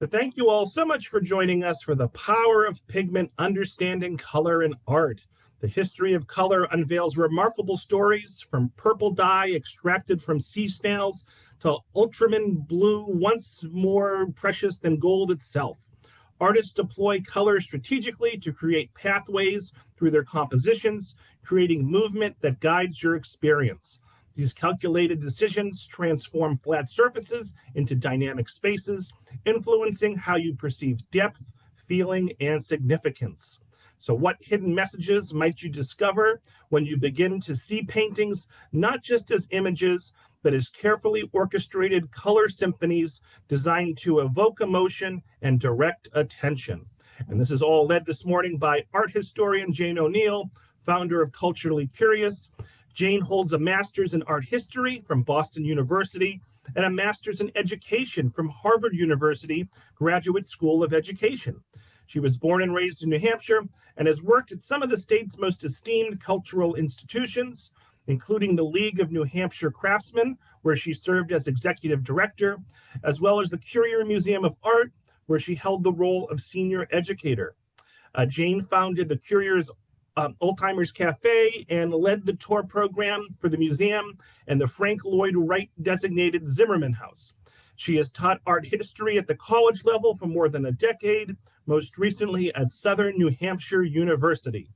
But thank you all so much for joining us for the power of pigment, understanding color in art. The history of color unveils remarkable stories from purple dye extracted from sea snails to ultramarine blue, once more precious than gold itself. Artists deploy color strategically to create pathways through their compositions, creating movement that guides your experience. These calculated decisions transform flat surfaces into dynamic spaces, influencing how you perceive depth, feeling, and significance. So, what hidden messages might you discover when you begin to see paintings not just as images, but as carefully orchestrated color symphonies designed to evoke emotion and direct attention? And this is all led this morning by art historian Jane Oneail, founder of Culturally Curious. Jane holds a master's in art history from Boston University and a master's in education from Harvard University Graduate School of Education. She was born and raised in New Hampshire and has worked at some of the state's most esteemed cultural institutions, including the League of New Hampshire Craftsmen, where she served as executive director, as well as the Currier Museum of Art, where she held the role of senior educator. Jane founded the Currier's Old-Timers Cafe and led the tour program for the museum and the Frank Lloyd Wright designated Zimmerman House. She has taught art history at the college level for more than a decade, most recently at Southern New Hampshire University.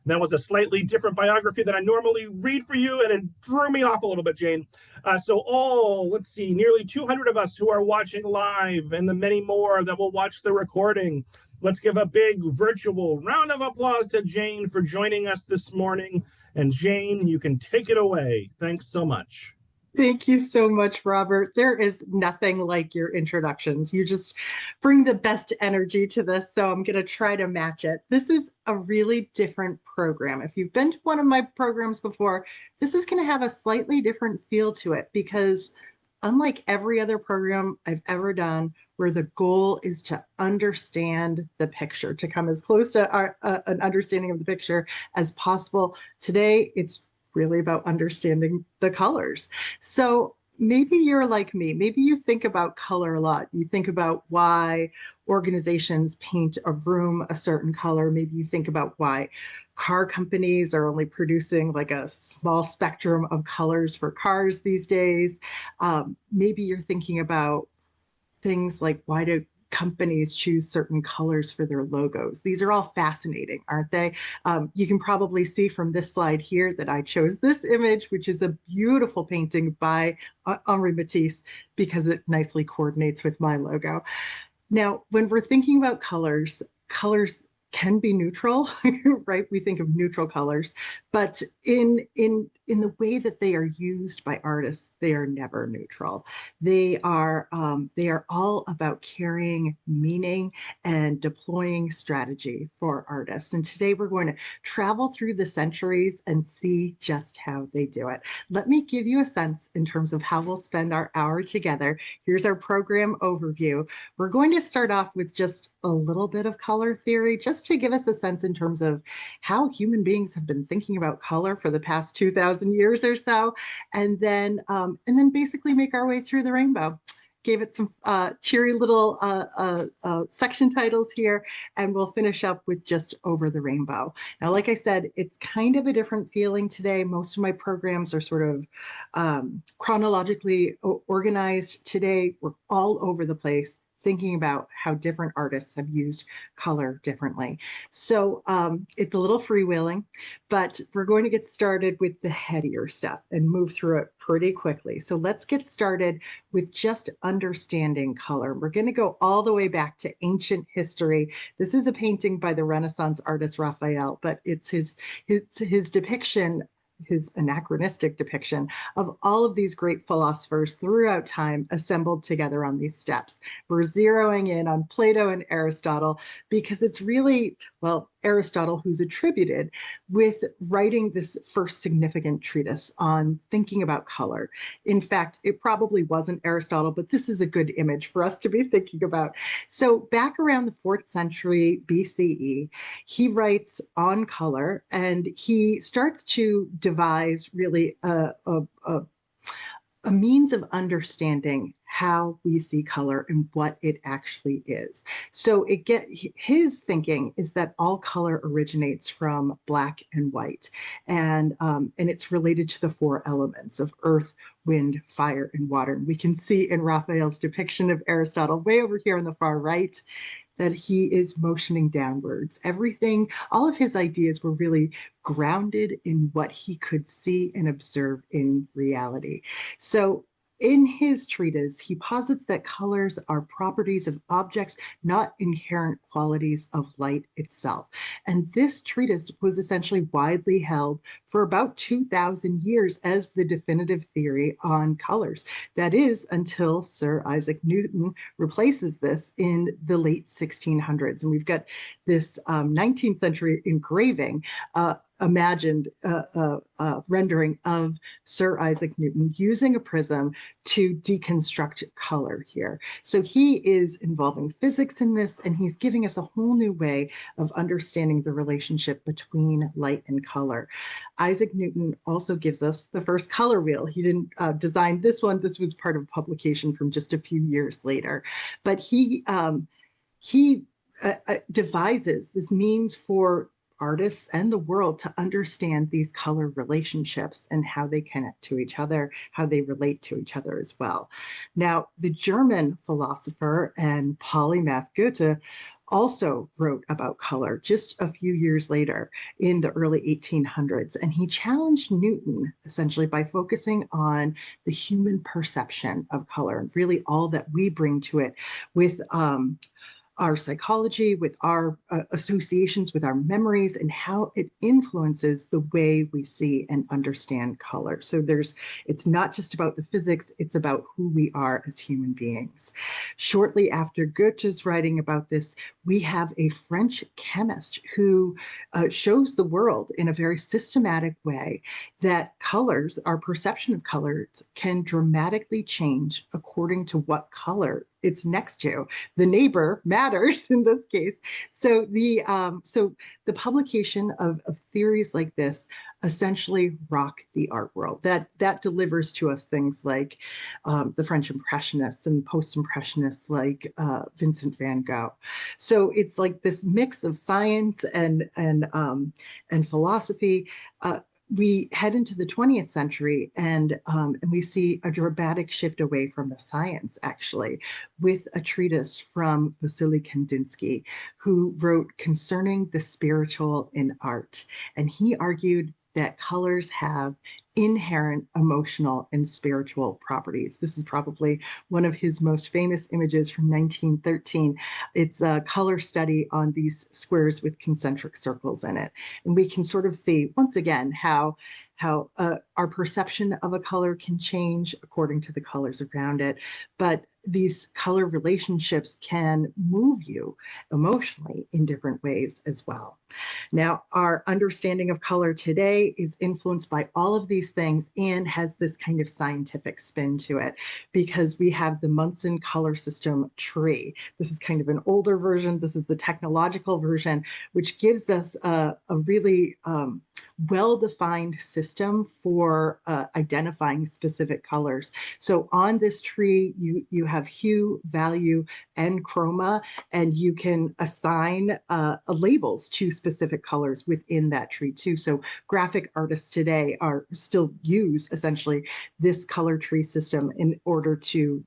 That was a slightly different biography than I normally read for you, and it threw me off a little bit, Jane. Let's see, nearly 200 of us who are watching live and the many more that will watch the recording. Let's give a big virtual round of applause to Jane for joining us this morning. And Jane, you can take it away. Thanks so much. Thank you so much, Robert. There is nothing like your introductions. You just bring the best energy to this, so I'm going to try to match it. This is a really different program. If you've been to one of my programs before, this is going to have a slightly different feel to it because unlike every other program I've ever done, where the goal is to understand the picture, to come as close to an understanding of the picture as possible, today it's really about understanding the colors. So maybe you're like me. Maybe you think about color a lot. You think about why organizations paint a room a certain color. Maybe you think about why car companies are only producing like a small spectrum of colors for cars these days. Maybe you're thinking about things like why do companies choose certain colors for their logos. These are all fascinating, aren't they? You can probably see from this slide here that I chose this image, which is a beautiful painting by Henri Matisse, because it nicely coordinates with my logo. Now, when we're thinking about colors, colors can be neutral, right? We think of neutral colors, but in the way that they are used by artists, they are never neutral. They are all about carrying meaning and deploying strategy for artists. And today we're going to travel through the centuries and see just how they do it. Let me give you a sense in terms of how we'll spend our hour together. Here's our program overview. We're going to start off with just a little bit of color theory, just to give us a sense in terms of how human beings have been thinking about color for the past 2,000 years or so, and then basically make our way through the rainbow. Gave it some cheery little section titles here, and we'll finish up with just over the rainbow. Now, like I said, it's kind of a different feeling today. Most of my programs are sort of chronologically organized. Today, we're all over the place, thinking about how different artists have used color differently. So it's a little freewheeling, but we're going to get started with the headier stuff and move through it pretty quickly. So let's get started with just understanding color. We're going to go all the way back to ancient history. This is a painting by the Renaissance artist Raphael, but it's his depiction, his anachronistic depiction of all of these great philosophers throughout time assembled together on these steps. We're zeroing in on Plato and Aristotle because it's really, well, Aristotle who's attributed with writing this first significant treatise on thinking about color. In fact, it probably wasn't Aristotle, but this is a good image for us to be thinking about. So back around the 4th century BCE, he writes on color, and he starts to devise really a means of understanding how we see color and what it actually is. So his thinking is that all color originates from black and white, and it's related to the four elements of earth, wind, fire, and water. And we can see in Raphael's depiction of Aristotle way over here on the far right that he is motioning downwards. Everything, all of his ideas were really grounded in what he could see and observe in reality. So in his treatise, he posits that colors are properties of objects, not inherent qualities of light itself. And this treatise was essentially widely held for about 2,000 years as the definitive theory on colors. That is until Sir Isaac Newton replaces this in the late 1600s. And we've got this 19th century engraving imagined rendering of Sir Isaac Newton using a prism to deconstruct color here. So he is involving physics in this, and he's giving us a whole new way of understanding the relationship between light and color. Isaac Newton also gives us the first color wheel. He didn't design this one. This was part of a publication from just a few years later. But he devises this means for artists and the world to understand these color relationships and how they connect to each other, how they relate to each other as well. Now, the German philosopher and polymath Goethe also wrote about color just a few years later in the early 1800s, and he challenged Newton essentially by focusing on the human perception of color and really all that we bring to it with our psychology, with our associations, with our memories, and how it influences the way we see and understand color. So it's not just about the physics, it's about who we are as human beings. Shortly after Goethe's writing about this, we have a French chemist who shows the world in a very systematic way that colors, our perception of colors, can dramatically change according to what color it's next to. The neighbor matters in this case. So the publication of theories like this essentially rock the art world. That delivers to us things like the French Impressionists and post-impressionists like Vincent van Gogh. So it's like this mix of science and philosophy. We head into the 20th century and we see a dramatic shift away from the science, actually, with a treatise from Vasily Kandinsky, who wrote Concerning the Spiritual in Art. And he argued that colors have inherent emotional and spiritual properties. This is probably one of his most famous images from 1913. It's a color study on these squares with concentric circles in it. And we can sort of see, once again, how our perception of a color can change according to the colors around it. But these color relationships can move you emotionally in different ways as well. Now, our understanding of color today is influenced by all of these things and has this kind of scientific spin to it because we have the Munson color system tree. This is kind of an older version. This is the technological version, which gives us a really well-defined system for identifying specific colors. So on this tree, you have hue, value, and chroma, and you can assign labels to specific colors within that tree too. So graphic artists today still use essentially this color tree system in order to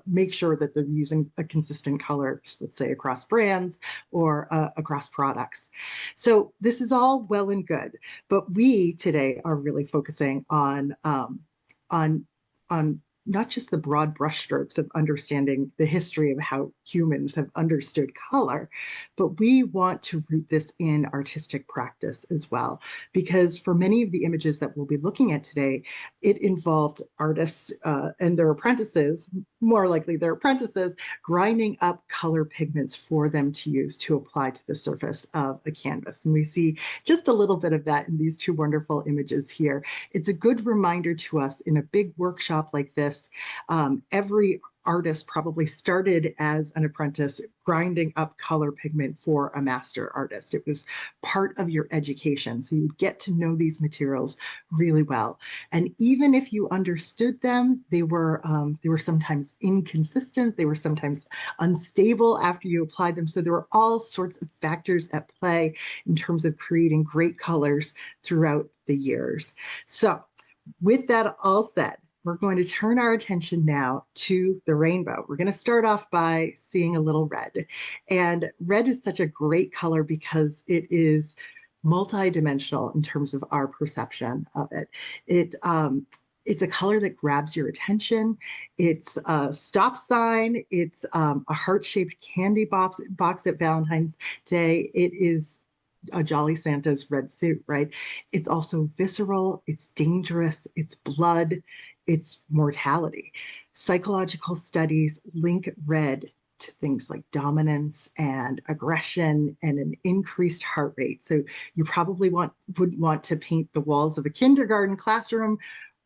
make sure that they're using a consistent color, let's say across brands or across products. So this is all well and good, but we today are really focusing on not just the broad brushstrokes of understanding the history of how humans have understood color, but we want to root this in artistic practice as well. Because for many of the images that we'll be looking at today, it involved artists and their apprentices, more likely their apprentices, grinding up color pigments for them to use to apply to the surface of a canvas. And we see just a little bit of that in these two wonderful images here. It's a good reminder to us in a big workshop like this this. Every artist probably started as an apprentice grinding up color pigment for a master artist. It was part of your education. So you'd get to know these materials really well. And even if you understood them, they were sometimes inconsistent. They were sometimes unstable after you applied them. So there were all sorts of factors at play in terms of creating great colors throughout the years. So with that all said, we're going to turn our attention now to the rainbow. We're going to start off by seeing a little red. And red is such a great color because it is multidimensional in terms of our perception of it. It's a color that grabs your attention. It's a stop sign. It's a heart-shaped candy box at Valentine's Day. It is a Jolly Santa's red suit, right? It's also visceral, it's dangerous, it's blood, it's mortality. Psychological studies link red to things like dominance and aggression and an increased heart rate. So you probably wouldn't want to paint the walls of a kindergarten classroom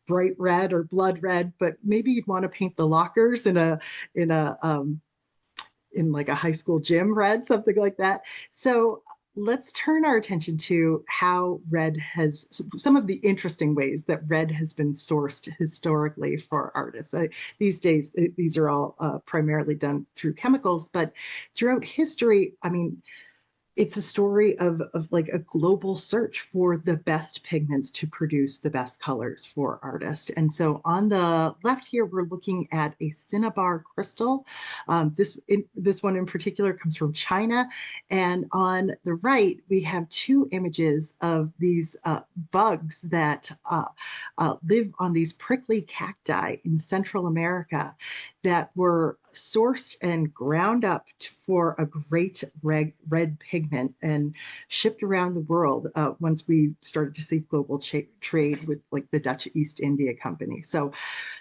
bright red or blood red, but maybe you'd want to paint the lockers in like a high school gym red, something like that. So let's turn our attention to how red has, some of the interesting ways that red has been sourced historically for artists. These days, these are all primarily done through chemicals, but throughout history, I mean, it's a story of like a global search for the best pigments to produce the best colors for artists. And so on the left here, we're looking at a cinnabar crystal. This one in particular comes from China. And on the right, we have two images of these bugs that live on these prickly cacti in Central America that were sourced and ground up for a great red pigment and shipped around the world once we started to see global trade with like the Dutch East India Company. So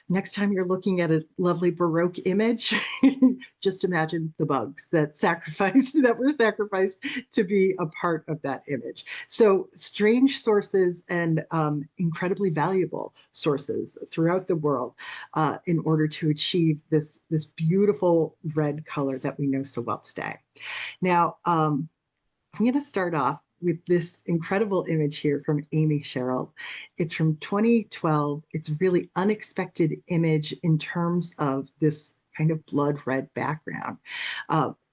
next time you're looking at a lovely Baroque image, just imagine the bugs that were sacrificed to be a part of that image. So strange sources and incredibly valuable sources throughout the world in order to achieve this beautiful red color that we know so well today. Now, I'm going to start off with this incredible image here from Amy Sherald. It's from 2012. It's a really unexpected image in terms of this kind of blood red background.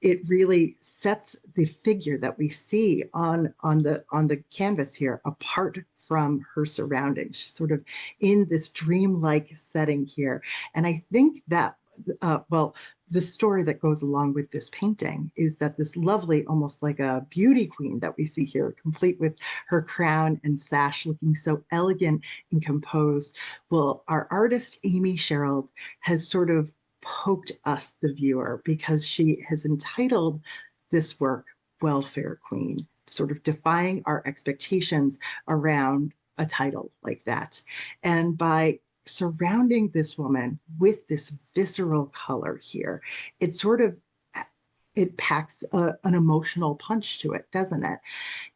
It really sets the figure that we see on the canvas here apart from her surroundings. She's sort of in this dreamlike setting here. And I think that, the story that goes along with this painting is that this lovely, almost like a beauty queen that we see here, complete with her crown and sash, looking so elegant and composed. Well, our artist, Amy Sherald, has sort of poked us, the viewer, because she has entitled this work Welfare Queen, sort of defying our expectations around a title like that. And by surrounding this woman with this visceral color here, it packs an emotional punch to it, doesn't it?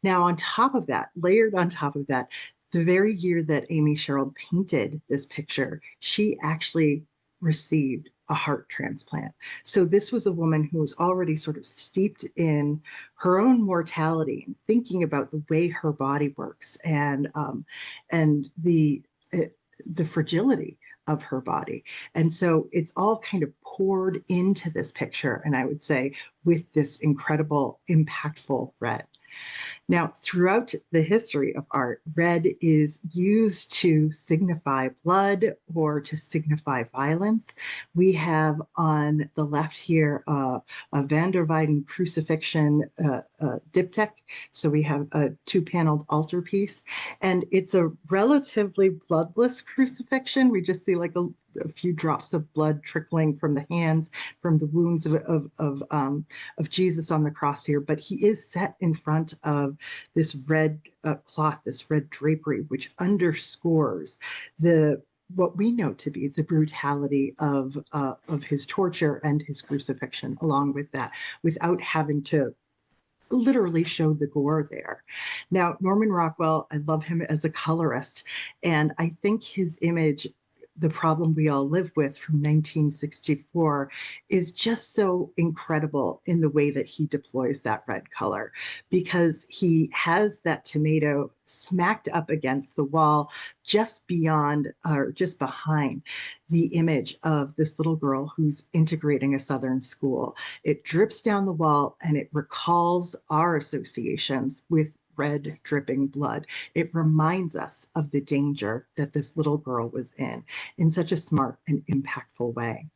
Now, on top of that, layered on top of that, the very year that Amy Sherald painted this picture, she actually received a heart transplant. So this was a woman who was already sort of steeped in her own mortality and thinking about the way her body works and the fragility of her body. And so it's all kind of poured into this picture, and I would say with this incredible, impactful red. Now, throughout the history of art, red is used to signify blood or to signify violence. We have on the left here a Van der Weyden crucifixion diptych. So we have a two-paneled altarpiece, and it's a relatively bloodless crucifixion. We just see like a few drops of blood trickling from the hands, from the wounds of Jesus on the cross here. But he is set in front of this red cloth, this red drapery, which underscores what we know to be the brutality of his torture and his crucifixion along with that, without having to literally show the gore there. Now, Norman Rockwell, I love him as a colorist, and I think his image The Problem We All Live With from 1964 is just so incredible in the way that he deploys that red color, because he has that tomato smacked up against the wall just beyond or just behind the image of this little girl who's integrating a Southern school. It drips down the wall and it recalls our associations with red dripping blood. It reminds us of the danger that this little girl was in such a smart and impactful way.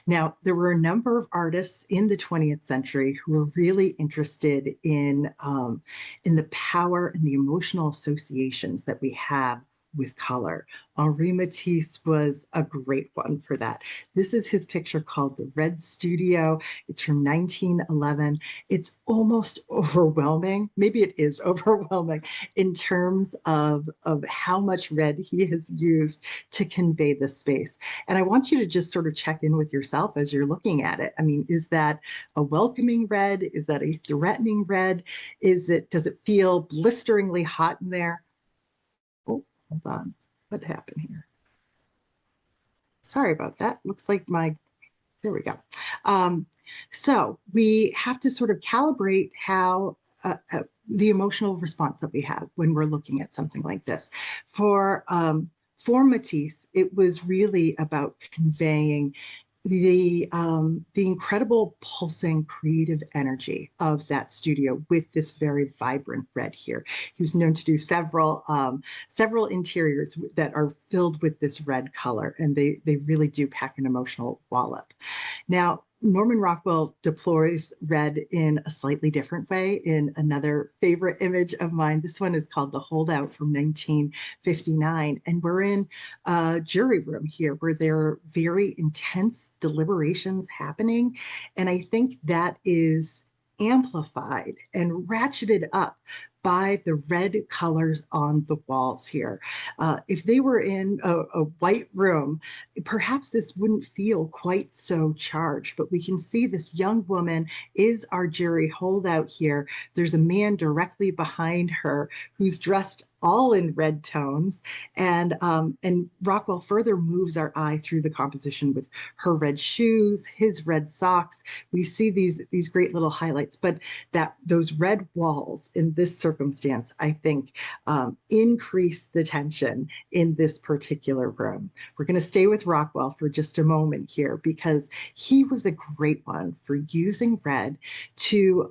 Now, there were a number of artists in the 20th century who were really interested in the power and the emotional associations that we have with color. Henri Matisse was a great one for that. This is his picture called The Red Studio. It's from 1911. It's almost overwhelming. Maybe it is overwhelming in terms of how much red he has used to convey this space. And I want you to just sort of check in with yourself as you're looking at it. I mean, is that a welcoming red? Is that a threatening red? Does it feel blisteringly hot in there? Oh, hold on. What happened here? Sorry about that. Looks like there we go. So we have to sort of calibrate how the emotional response that we have when we're looking at something like this. For Matisse, it was really about conveying the incredible pulsing creative energy of that studio with this very vibrant red here. He was known to do several interiors that are filled with this red color, and they really do pack an emotional wallop. Now, Norman Rockwell deploys red in a slightly different way in another favorite image of mine. This one is called The Holdout from 1959. And we're in a jury room here where there are very intense deliberations happening. And I think that is amplified and ratcheted up by the red colors on the walls here. If they were in a white room, perhaps this wouldn't feel quite so charged, but we can see this young woman is our jury holdout here. There's a man directly behind her who's dressed all in red tones, and Rockwell further moves our eye through the composition with her red shoes, his red socks. We see these great little highlights, but those red walls in this circumstance, I think, increase the tension in this particular room. We're going to stay with Rockwell for just a moment here because he was a great one for using red to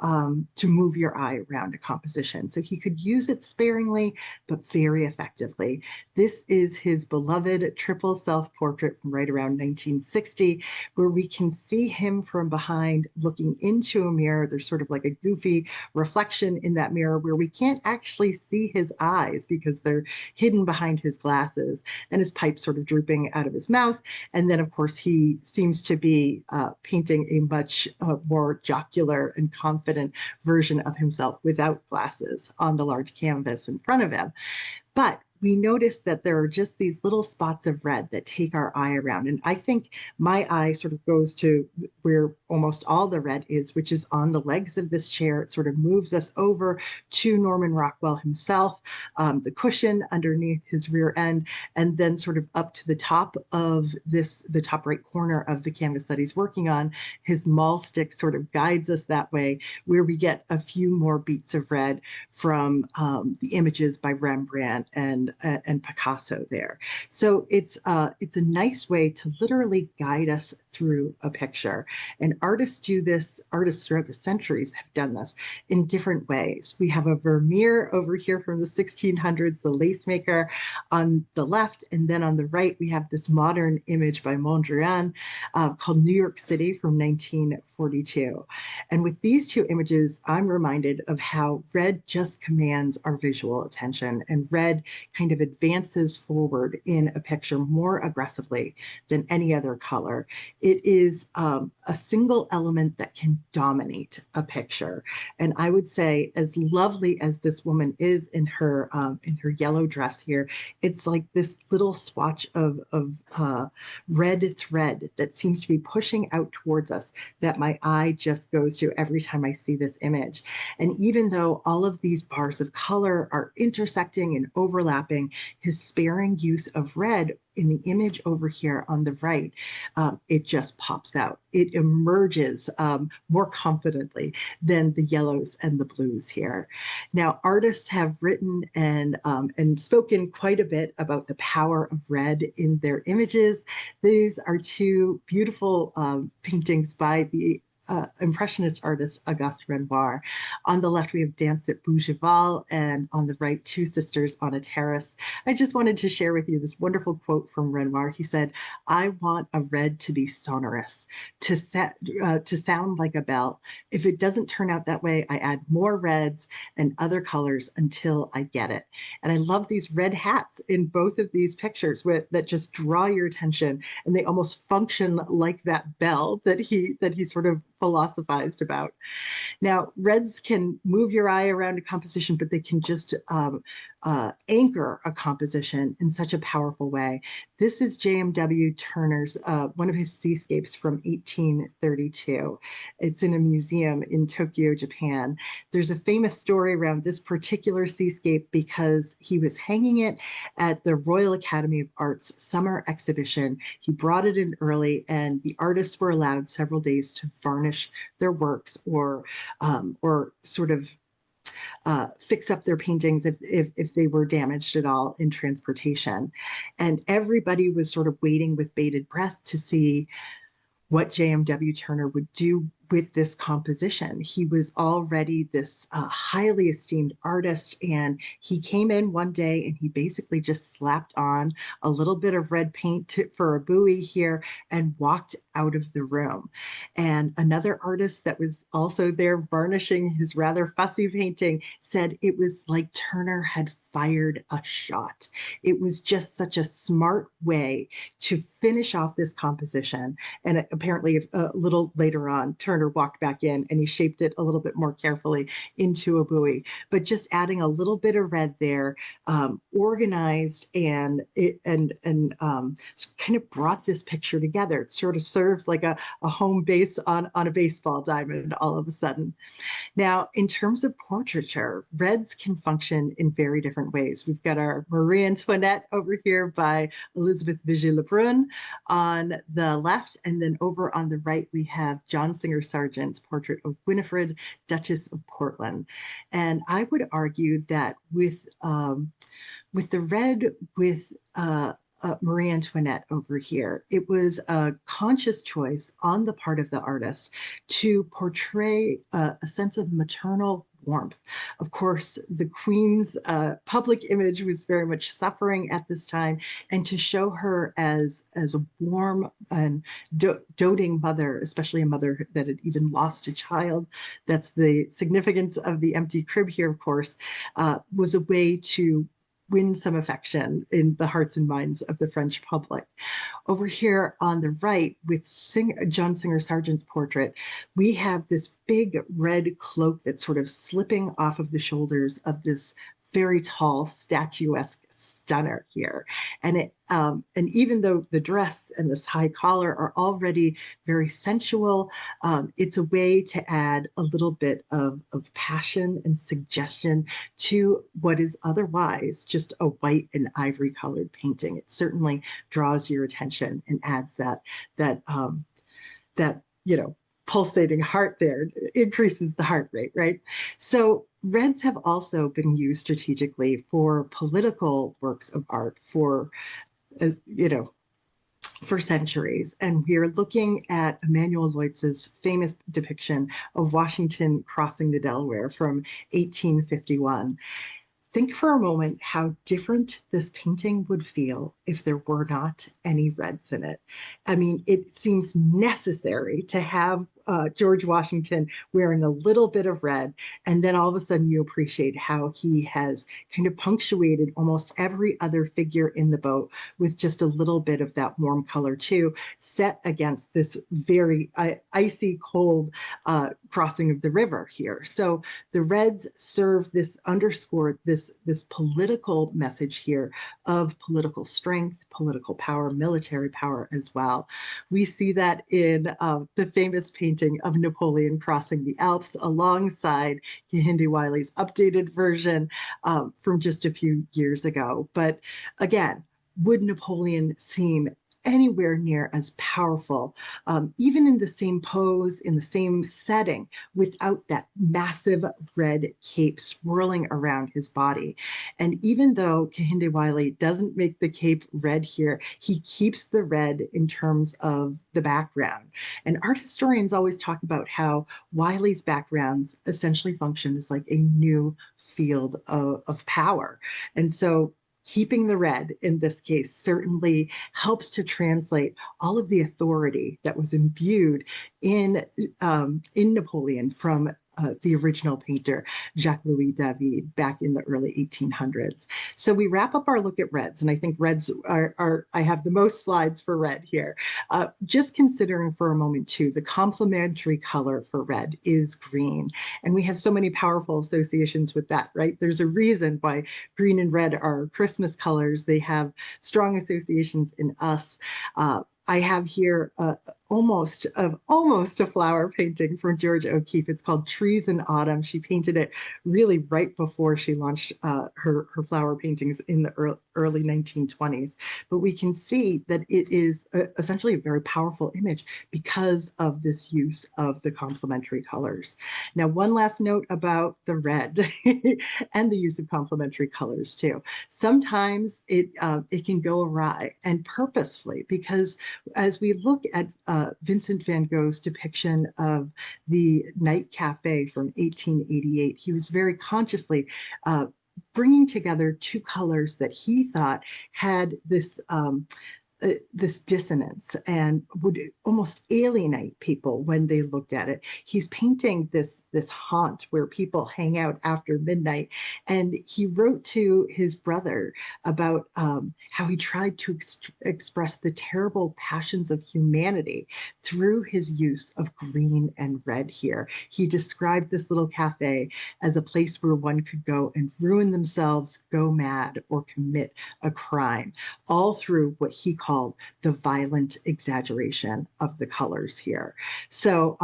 move your eye around a composition. So he could use it sparingly, but very effectively. This is his beloved triple self-portrait from right around 1960, where we can see him from behind looking into a mirror. There's sort of like a goofy reflection in that mirror where we can't actually see his eyes because they're hidden behind his glasses, and his pipe sort of drooping out of his mouth. And then, of course, he seems to be painting a much more jocular and confident version of himself without glasses on the large canvas in front of him. But we notice that there are just these little spots of red that take our eye around. And I think my eye sort of goes to where almost all the red is, which is on the legs of this chair. It sort of moves us over to Norman Rockwell himself, the cushion underneath his rear end, and then sort of up to the top of the top right corner of the canvas that he's working on. His maul stick sort of guides us that way, where we get a few more beats of red from the images by Rembrandt and Picasso there. So it's a nice way to literally guide us through a picture. And artists do this, artists throughout the centuries have done this in different ways. We have a Vermeer over here from the 1600s, the lace maker on the left, and then on the right, we have this modern image by Mondrian called New York City from 1942. And with these two images, I'm reminded of how red just commands our visual attention, and red kind of advances forward in a picture more aggressively than any other color. It is a single element that can dominate a picture. And I would say, as lovely as this woman is in her yellow dress here, it's like this little swatch of red thread that seems to be pushing out towards us that my eye just goes to every time I see this image. And even though all of these bars of color are intersecting and overlapping, his sparing use of red in the image over here on the right, it just pops out. It emerges more confidently than the yellows and the blues here. Now, artists have written and spoken quite a bit about the power of red in their images. These are two beautiful paintings by the Impressionist artist Auguste Renoir. On the left, we have Dance at Bougival, and on the right, Two Sisters on a Terrace. I just wanted to share with you this wonderful quote from Renoir. He said, "I want a red to be sonorous, to sound like a bell. If it doesn't turn out that way, I add more reds and other colors until I get it." And I love these red hats in both of these pictures that just draw your attention, and they almost function like that bell that he sort of philosophized about. Now, reds can move your eye around a composition, but they can just anchor a composition in such a powerful way. This is J.M.W. Turner's, one of his seascapes from 1832. It's in a museum in Tokyo, Japan. There's a famous story around this particular seascape because he was hanging it at the Royal Academy of Art's summer exhibition. He brought it in early, and the artists were allowed several days to varnish their works or sort of fix up their paintings if they were damaged at all in transportation. And everybody was sort of waiting with bated breath to see what J.M.W. Turner would do with this composition. He was already this highly esteemed artist, and he came in one day and he basically just slapped on a little bit of red paint for a buoy here and walked out of the room. And another artist that was also there varnishing his rather fussy painting said it was like Turner had fired a shot. It was just such a smart way to finish off this composition. And apparently a little later on, Turner walked back in and he shaped it a little bit more carefully into a buoy. But just adding a little bit of red there, organized and kind of brought this picture together. It sort of serves like a home base on a baseball diamond all of a sudden. Now, in terms of portraiture, reds can function in very different ways. We've got our Marie Antoinette over here by Elizabeth Vigée-Lebrun on the left, and then over on the right, we have John Singer Sargent's portrait of Winifred, Duchess of Portland. And I would argue that with the red with Marie Antoinette over here, it was a conscious choice on the part of the artist to portray a sense of maternal warmth. Of course, the Queen's public image was very much suffering at this time, and to show her as a warm and doting mother, especially a mother that had even lost a child, that's the significance of the empty crib here, of course, was a way to win some affection in the hearts and minds of the French public. Over here on the right, with John Singer Sargent's portrait, we have this big red cloak that's sort of slipping off of the shoulders of this very tall, statuesque stunner here. And even though the dress and this high collar are already very sensual, it's a way to add a little bit of passion and suggestion to what is otherwise just a white and ivory colored painting. It certainly draws your attention and adds that pulsating heart there, increases the heart rate, right? So reds have also been used strategically for political works of art for centuries. And we're looking at Emanuel Lewitz's famous depiction of Washington crossing the Delaware from 1851. Think for a moment how different this painting would feel if there were not any reds in it. I mean, it seems necessary to have George Washington wearing a little bit of red, and then all of a sudden you appreciate how he has kind of punctuated almost every other figure in the boat with just a little bit of that warm color too, set against this very icy cold crossing of the river here. So the reds serve this, underscore this political message here of political strength, political power, military power as well. We see that in the famous painting of Napoleon crossing the Alps alongside Kehinde Wiley's updated version from just a few years ago. But again, would Napoleon seem anywhere near as powerful, even in the same pose, in the same setting, without that massive red cape swirling around his body? And even though Kehinde Wiley doesn't make the cape red here, he keeps the red in terms of the background. And art historians always talk about how Wiley's backgrounds essentially function as like a new field of power. And so keeping the red in this case certainly helps to translate all of the authority that was imbued in Napoleon from the original painter, Jacques-Louis David, back in the early 1800s. So we wrap up our look at reds, and I think reds are I have the most slides for red here. Just considering for a moment too, the complementary color for red is green. And we have so many powerful associations with that, right? There's a reason why green and red are Christmas colors. They have strong associations in us. I have here almost a flower painting from Georgia O'Keeffe. It's called Trees in Autumn. She painted it really right before she launched her flower paintings in the early 1920s. But we can see that it is essentially a very powerful image because of this use of the complementary colors. Now, one last note about the red and the use of complementary colors too. Sometimes it can go awry, and purposefully, because as we look at Vincent van Gogh's depiction of the Night Cafe from 1888, he was very consciously bringing together two colors that he thought had this dissonance and would almost alienate people when they looked at it. He's painting this haunt where people hang out after midnight, and he wrote to his brother about how he tried to express the terrible passions of humanity through his use of green and red here. He described this little cafe as a place where one could go and ruin themselves, go mad, or commit a crime, all through what he called the violent exaggeration of the colors here. So,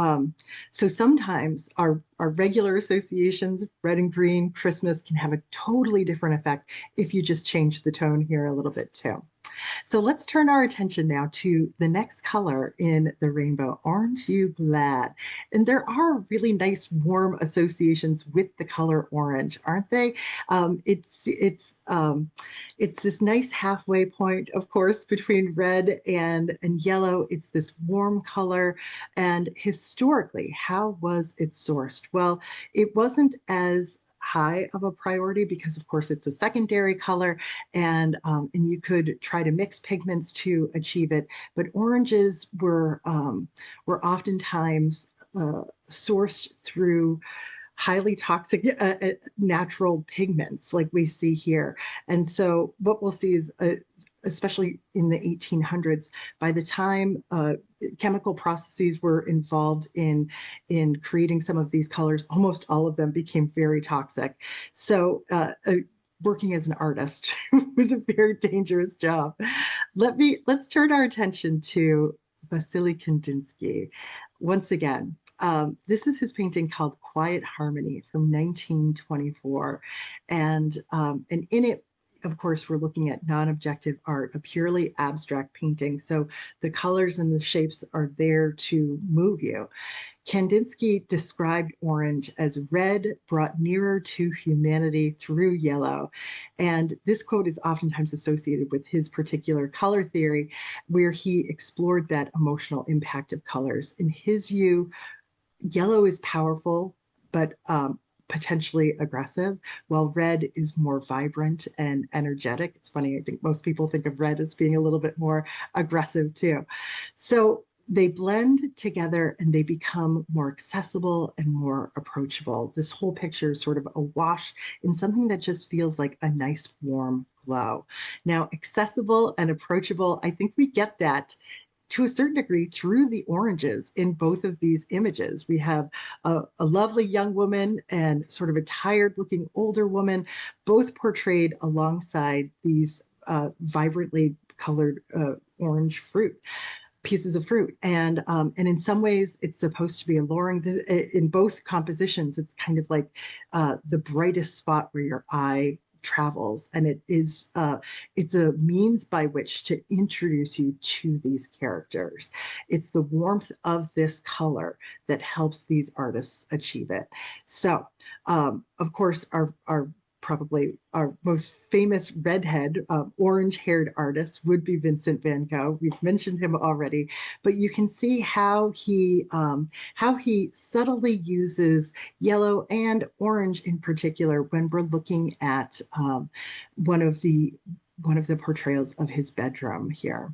so sometimes our regular associations, red and green, Christmas, can have a totally different effect if you just change the tone here a little bit too. So let's turn our attention now to the next color in the rainbow, orange you glad. And there are really nice warm associations with the color orange, aren't they? It's this nice halfway point, of course, between red and yellow. It's this warm color. And historically, how was it sourced? Well, it wasn't as high of a priority because, of course, it's a secondary color, and you could try to mix pigments to achieve it. But oranges were oftentimes sourced through highly toxic natural pigments like we see here. And so what we'll see is especially in the 1800s, by the time chemical processes were involved in creating some of these colors, almost all of them became very toxic. So working as an artist was a very dangerous job. Let's turn our attention to Vasily Kandinsky. Once again, this is his painting called Quiet Harmony from 1924. And in it, of course, we're looking at non-objective art, a purely abstract painting. So the colors and the shapes are there to move you. Kandinsky described orange as red brought nearer to humanity through yellow. And this quote is oftentimes associated with his particular color theory, where he explored that emotional impact of colors. In his view, yellow is powerful, but potentially aggressive, while red is more vibrant and energetic. It's funny, I think most people think of red as being a little bit more aggressive too. So they blend together and they become more accessible and more approachable. This whole picture is sort of a wash in something that just feels like a nice warm glow. Now, accessible and approachable, I think we get that to a certain degree through the oranges in both of these images. We have a lovely young woman and sort of a tired looking older woman, both portrayed alongside these vibrantly colored orange pieces of fruit. And in some ways it's supposed to be alluring. In both compositions, it's kind of like the brightest spot where your eye travels, and it's a means by which to introduce you to these characters. It's the warmth of this color that helps these artists achieve it. So, of course, our probably our most famous redhead, orange-haired artist would be Vincent van Gogh. We've mentioned him already, but you can see how he subtly uses yellow and orange in particular when we're looking at one of the portrayals of his bedroom here.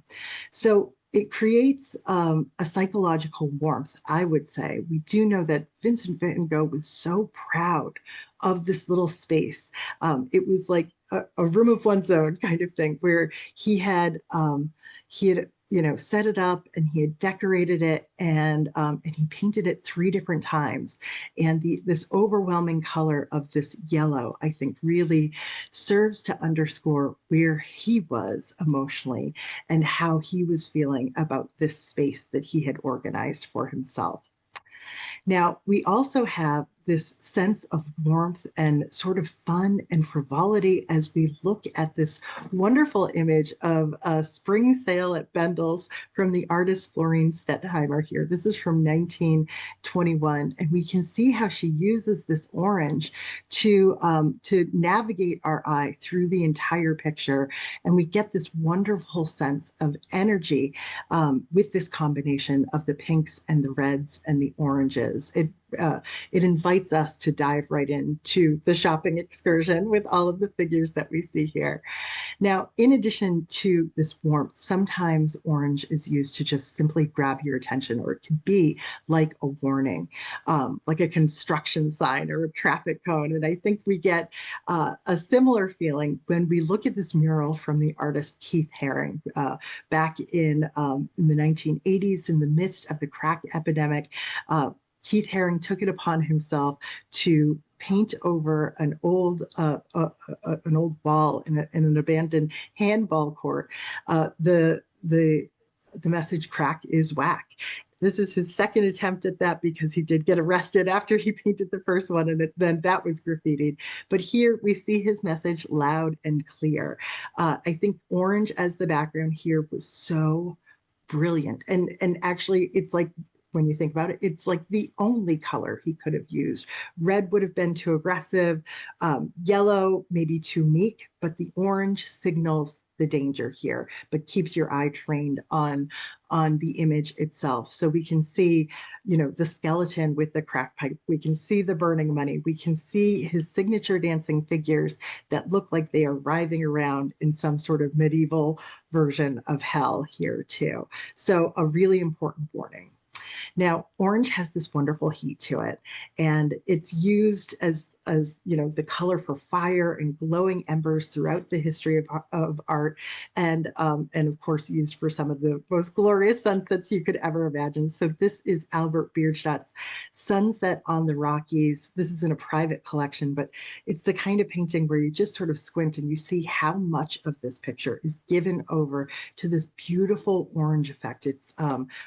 So it creates a psychological warmth, I would say. We do know that Vincent van Gogh was so proud of this little space. It was like a room of one's own kind of thing, where he had set it up, and he had decorated it, and he painted it 3 different times. And this overwhelming color of this yellow, I think, really serves to underscore where he was emotionally and how he was feeling about this space that he had organized for himself. Now, we also have this sense of warmth and sort of fun and frivolity as we look at this wonderful image of a spring sale at Bendel's from the artist Florine Stettheimer here. This is from 1921, and we can see how she uses this orange to navigate our eye through the entire picture, and we get this wonderful sense of energy with this combination of the pinks and the reds and the oranges. It invites us to dive right into the shopping excursion with all of the figures that we see here. Now, in addition to this warmth, sometimes orange is used to just simply grab your attention, or it can be like a warning, like a construction sign or a traffic cone. And I think we get a similar feeling when we look at this mural from the artist Keith Haring back in the 1980s, in the midst of the crack epidemic. Keith Haring took it upon himself to paint over an old wall in an abandoned handball court the message "crack is whack." This is his second attempt at that, because he did get arrested after he painted the first one, and then that was graffitied. But here we see his message loud and clear. I think orange as the background here was so brilliant, and actually it's like, when you think about it, it's like the only color he could have used. Red would have been too aggressive, yellow maybe too meek, but the orange signals the danger here, but keeps your eye trained on the image itself. So we can see, the skeleton with the crack pipe. We can see the burning money. We can see his signature dancing figures that look like they are writhing around in some sort of medieval version of hell here too. So a really important warning. Now, orange has this wonderful heat to it, and it's used as the color for fire and glowing embers throughout the history of art, and of course used for some of the most glorious sunsets you could ever imagine. So this is Albert Bierstadt's Sunset on the Rockies. This is in a private collection, but it's the kind of painting where you just sort of squint and you see how much of this picture is given over to this beautiful orange effect. It's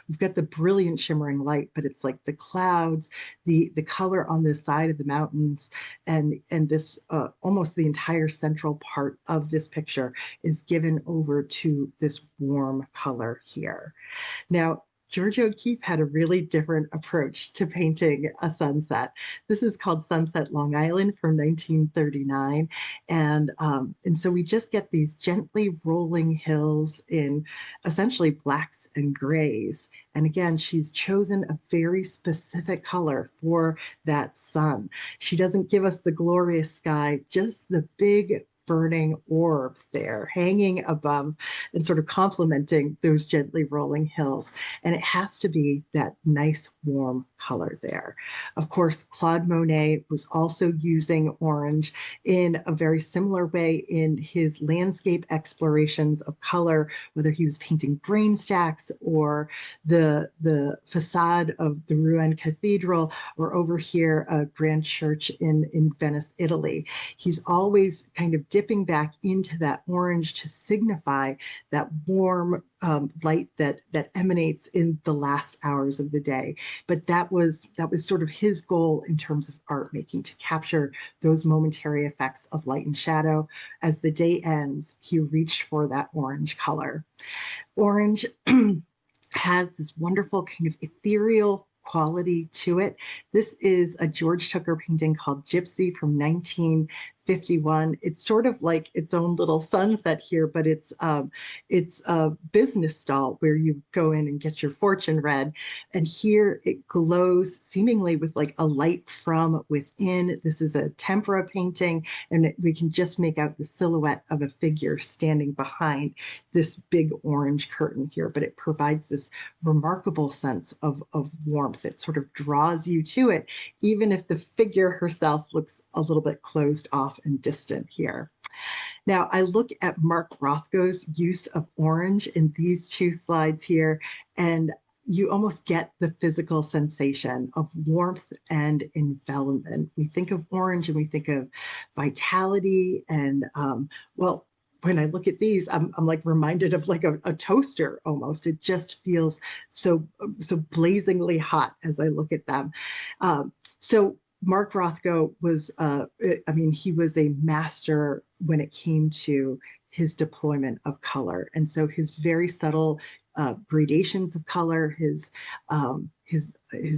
we've got the brilliant shimmering light, but it's like the clouds, the color on the side of the mountains, and this almost the entire central part of this picture is given over to this warm color here. Now, Georgia O'Keeffe had a really different approach to painting a sunset. This is called Sunset Long Island from 1939. And so we just get these gently rolling hills in essentially blacks and grays. And again, she's chosen a very specific color for that sun. She doesn't give us the glorious sky, just the big burning orb there hanging above and sort of complementing those gently rolling hills. And it has to be that nice warm color there. Of course, Claude Monet was also using orange in a very similar way in his landscape explorations of color, whether he was painting grain stacks or the facade of the Rouen Cathedral, or over here, a grand church in Venice, Italy. He's always kind of dipped dipping back into that orange to signify that warm light that emanates in the last hours of the day. But that was sort of his goal in terms of art making, to capture those momentary effects of light and shadow. As the day ends, he reached for that orange color. Orange has this wonderful kind of ethereal quality to it. This is a George Tooker painting called Gypsy from 1951. It's sort of like its own little sunset here, but it's a business stall where you go in and get your fortune read. And here it glows seemingly with like a light from within. This is a tempera painting, and we can just make out the silhouette of a figure standing behind this big orange curtain here, but it provides this remarkable sense of warmth. It sort of draws you to it, even if the figure herself looks a little bit closed off and distant here. Now, I look at Mark Rothko's use of orange in these two slides here, and you almost get the physical sensation of warmth and envelopment. We think of orange and we think of vitality and, well, when I look at these, I'm like reminded of like a toaster almost. It just feels so blazingly hot as I look at them. So Mark Rothko was, he was a master when it came to his deployment of color. And so his very subtle gradations of color, his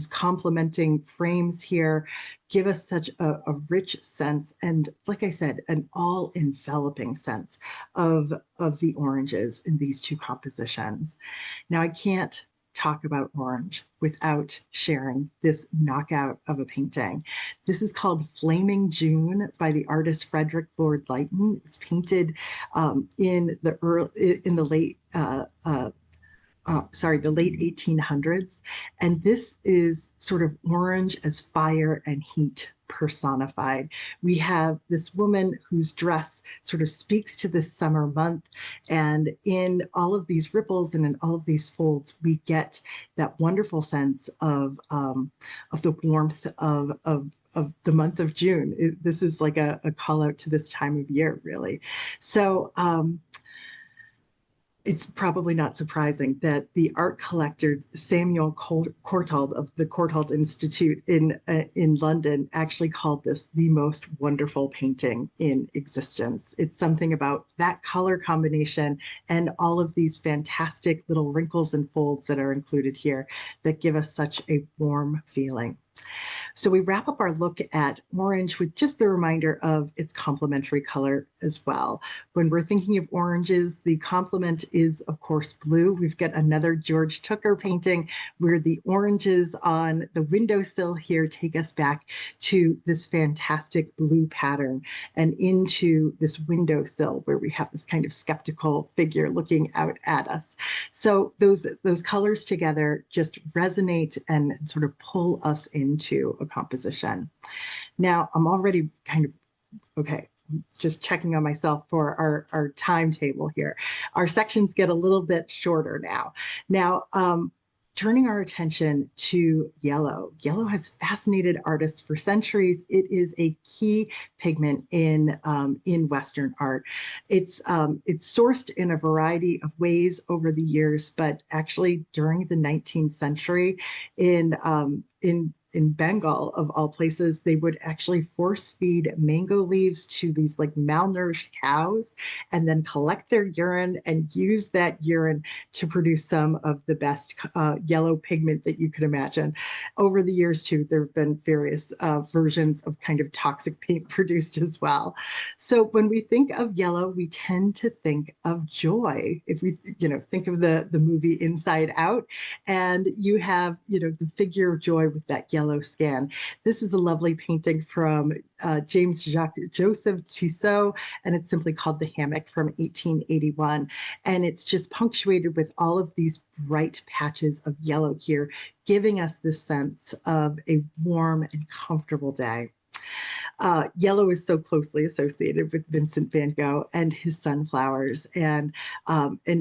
complementing frames here give us such a rich sense, and like I said, an all-enveloping sense of the oranges in these two compositions. Now, I can't talk about orange without sharing this knockout of a painting. This is called Flaming June by the artist Frederick Lord Lytton. It's painted in the late the late 1800s. And this is sort of orange as fire and heat personified. We have this woman whose dress sort of speaks to this summer month. And in all of these ripples and in all of these folds, we get that wonderful sense of the warmth of the month of June. This is like a call out to this time of year, really. So, it's probably not surprising that the art collector Samuel Courtauld of the Courtauld Institute in London actually called this the most wonderful painting in existence. It's something about that color combination and all of these fantastic little wrinkles and folds that are included here that give us such a warm feeling. So we wrap up our look at orange with just the reminder of its complementary color as well. When we're thinking of oranges, the complement is, of course, blue. We've got another George Tooker painting where the oranges on the windowsill here take us back to this fantastic blue pattern and into this windowsill where we have this kind of skeptical figure looking out at us. So those colors together just resonate and sort of pull us into a composition. Now, I'm already kind of, okay, just checking on myself for our timetable here. Our sections get a little bit shorter now. Now, turning our attention to yellow. Yellow has fascinated artists for centuries. It is a key pigment in Western art. It's sourced in a variety of ways over the years, but actually during the 19th century in Bengal, of all places, they would actually force feed mango leaves to these like malnourished cows and then collect their urine and use that urine to produce some of the best yellow pigment that you could imagine. Over the years, too, there have been various versions of kind of toxic paint produced as well. So when we think of yellow, we tend to think of joy. If we, think of the movie Inside Out, and you have, the figure of joy with that yellow scan. This is a lovely painting from James Joseph Tissot, and it's simply called The Hammock from 1881. And it's just punctuated with all of these bright patches of yellow here, giving us this sense of a warm and comfortable day. Yellow is so closely associated with Vincent van Gogh and his sunflowers, and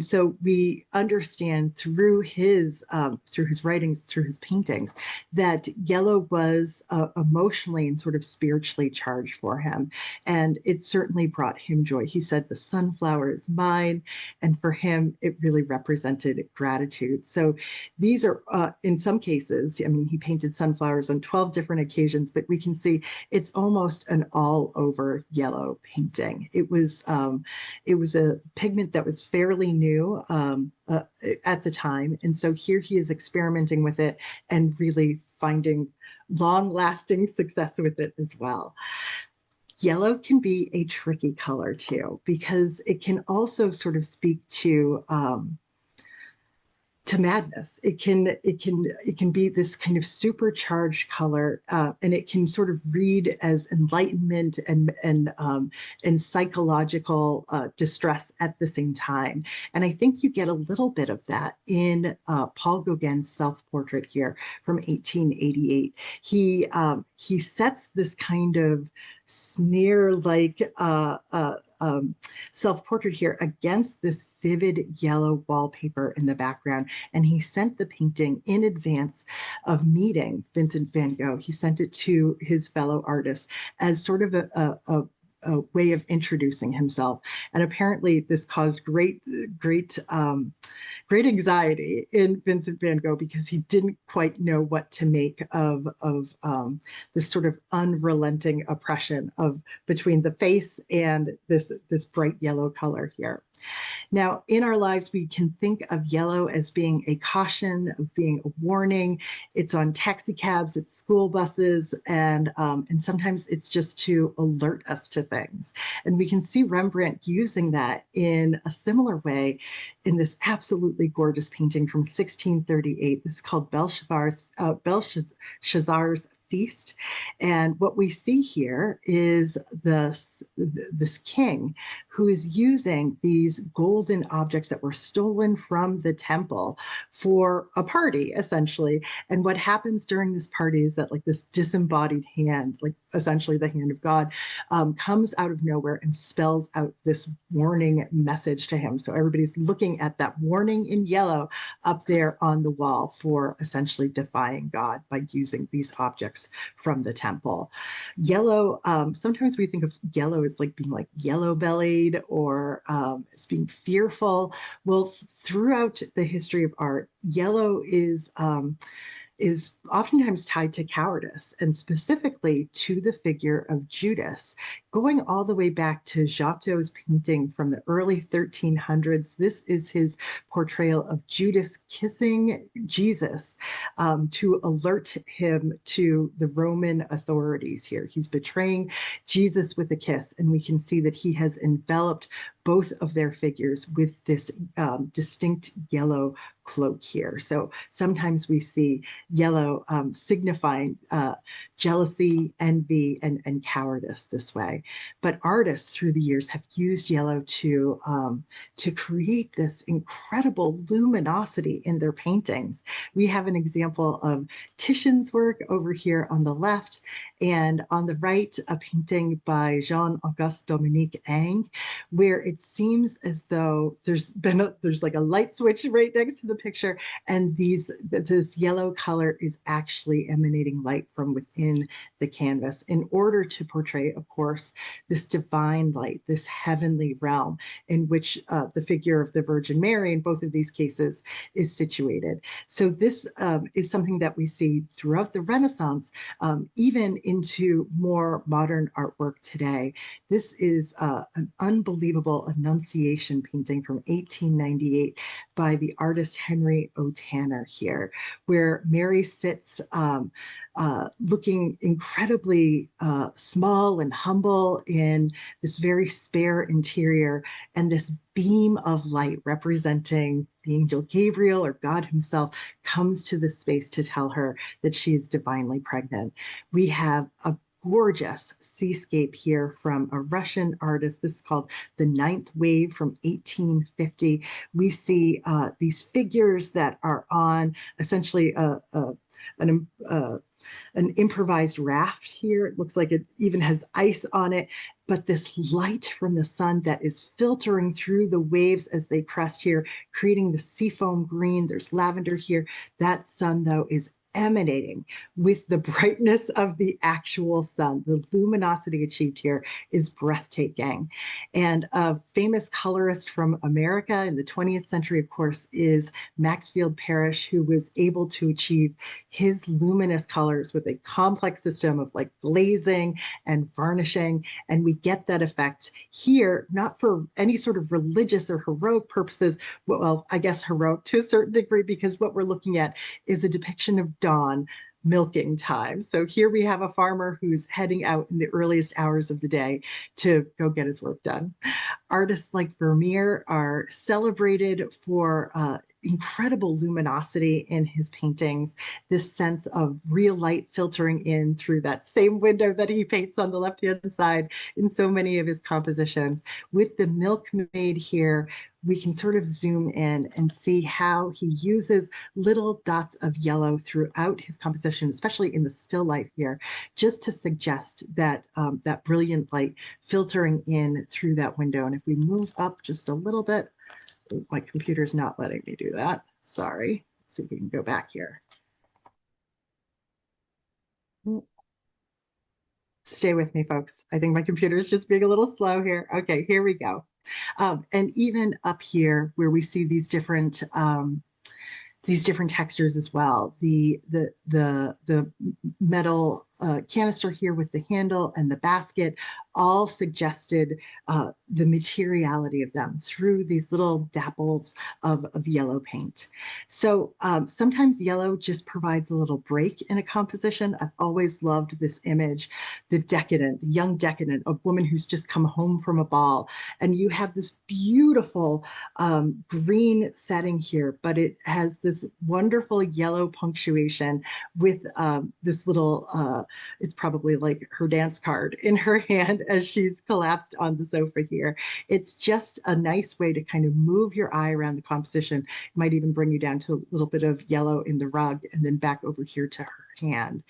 so we understand through his writings, through his paintings, that yellow was emotionally and sort of spiritually charged for him, and it certainly brought him joy. He said, "The sunflower is mine," and for him, it really represented gratitude. So these are, in some cases, I mean, he painted sunflowers on 12 different occasions, but we can see it's almost an all-over yellow painting. It was a pigment that was fairly new at the time, and so here he is experimenting with it and really finding long-lasting success with it as well. Yellow can be a tricky color too, because it can also sort of speak to madness. It can be this kind of supercharged color, and it can sort of read as enlightenment and psychological distress at the same time. And I think you get a little bit of that in Paul Gauguin's self-portrait here from 1888. He sets this kind of sneer-like self-portrait here against this vivid yellow wallpaper in the background. And he sent the painting in advance of meeting Vincent van Gogh. He sent it to his fellow artist as sort of a way of introducing himself. And apparently this caused great anxiety in Vincent van Gogh, because he didn't quite know what to make of this sort of unrelenting oppression between the face and this bright yellow color here. Now, in our lives, we can think of yellow as being a caution, of being a warning. It's on taxi cabs, it's school buses, and sometimes it's just to alert us to things. And we can see Rembrandt using that in a similar way in this absolutely gorgeous painting from 1638. This is called Belshazzar's Feast. And what we see here is this king who is using these golden objects that were stolen from the temple for a party, essentially. And what happens during this party is that, like, this disembodied hand, like essentially the hand of God, comes out of nowhere and spells out this warning message to him. So everybody's looking at that warning in yellow up there on the wall for essentially defying God by using these objects from the temple. Yellow, sometimes we think of yellow as like being like yellow-bellied or as being fearful. Well, throughout the history of art, yellow is oftentimes tied to cowardice, and specifically to the figure of Judas. Going all the way back to Giotto's painting from the early 1300s, this is his portrayal of Judas kissing Jesus to alert him to the Roman authorities here. He's betraying Jesus with a kiss, and we can see that he has enveloped both of their figures with this distinct yellow cloak here. So sometimes we see yellow signifying jealousy, envy, and cowardice this way. But artists through the years have used yellow to create this incredible luminosity in their paintings. We have an example of Titian's work over here on the left, and on the right, a painting by Jean-Auguste Dominique Ingres, where it seems as though there's like a light switch right next to the picture, and this yellow color is actually emanating light from within the canvas in order to portray, of course, this divine light, this heavenly realm in which the figure of the Virgin Mary in both of these cases is situated. So this is something that we see throughout the Renaissance, even into more modern artwork today. This is an unbelievable Annunciation painting from 1898 by the artist Henry O. Tanner here, where Mary sits looking incredibly small and humble in this very spare interior, and this beam of light representing the angel Gabriel or God himself comes to this space to tell her that she is divinely pregnant. We have a gorgeous seascape here from a Russian artist. This is called The Ninth Wave from 1850. We see these figures that are on essentially an improvised raft here. It looks like it even has ice on it, but this light from the sun that is filtering through the waves as they crest here, creating the seafoam green. There's lavender here. That sun, though, is emanating with the brightness of the actual sun. The luminosity achieved here is breathtaking. And a famous colorist from America in the 20th century, of course, is Maxfield Parrish, who was able to achieve his luminous colors with a complex system of like glazing and varnishing. And we get that effect here, not for any sort of religious or heroic purposes. Well, I guess heroic to a certain degree, because what we're looking at is a depiction of dawn, milking time. So here we have a farmer who's heading out in the earliest hours of the day to go get his work done. Artists like Vermeer are celebrated for incredible luminosity in his paintings, this sense of real light filtering in through that same window that he paints on the left-hand side in so many of his compositions. With the milkmaid here, we can sort of zoom in and see how he uses little dots of yellow throughout his composition, especially in the still life here, just to suggest that that brilliant light filtering in through that window. And if we move up just a little bit, my computer's not letting me do that. Sorry. Let's see if we can go back here. Stay with me, folks. I think my computer is just being a little slow here. Okay, here we go. And even up here where we see these different textures as well. The metal canister here with the handle and the basket all suggested the materiality of them through these little dapples of yellow paint. So sometimes yellow just provides a little break in a composition. I've always loved this image, the young decadent, a woman who's just come home from a ball, and you have this beautiful green setting here, but it has this wonderful yellow punctuation with this little, it's probably like her dance card in her hand as she's collapsed on the sofa here. It's just a nice way to kind of move your eye around the composition. It might even bring you down to a little bit of yellow in the rug and then back over here to her hand.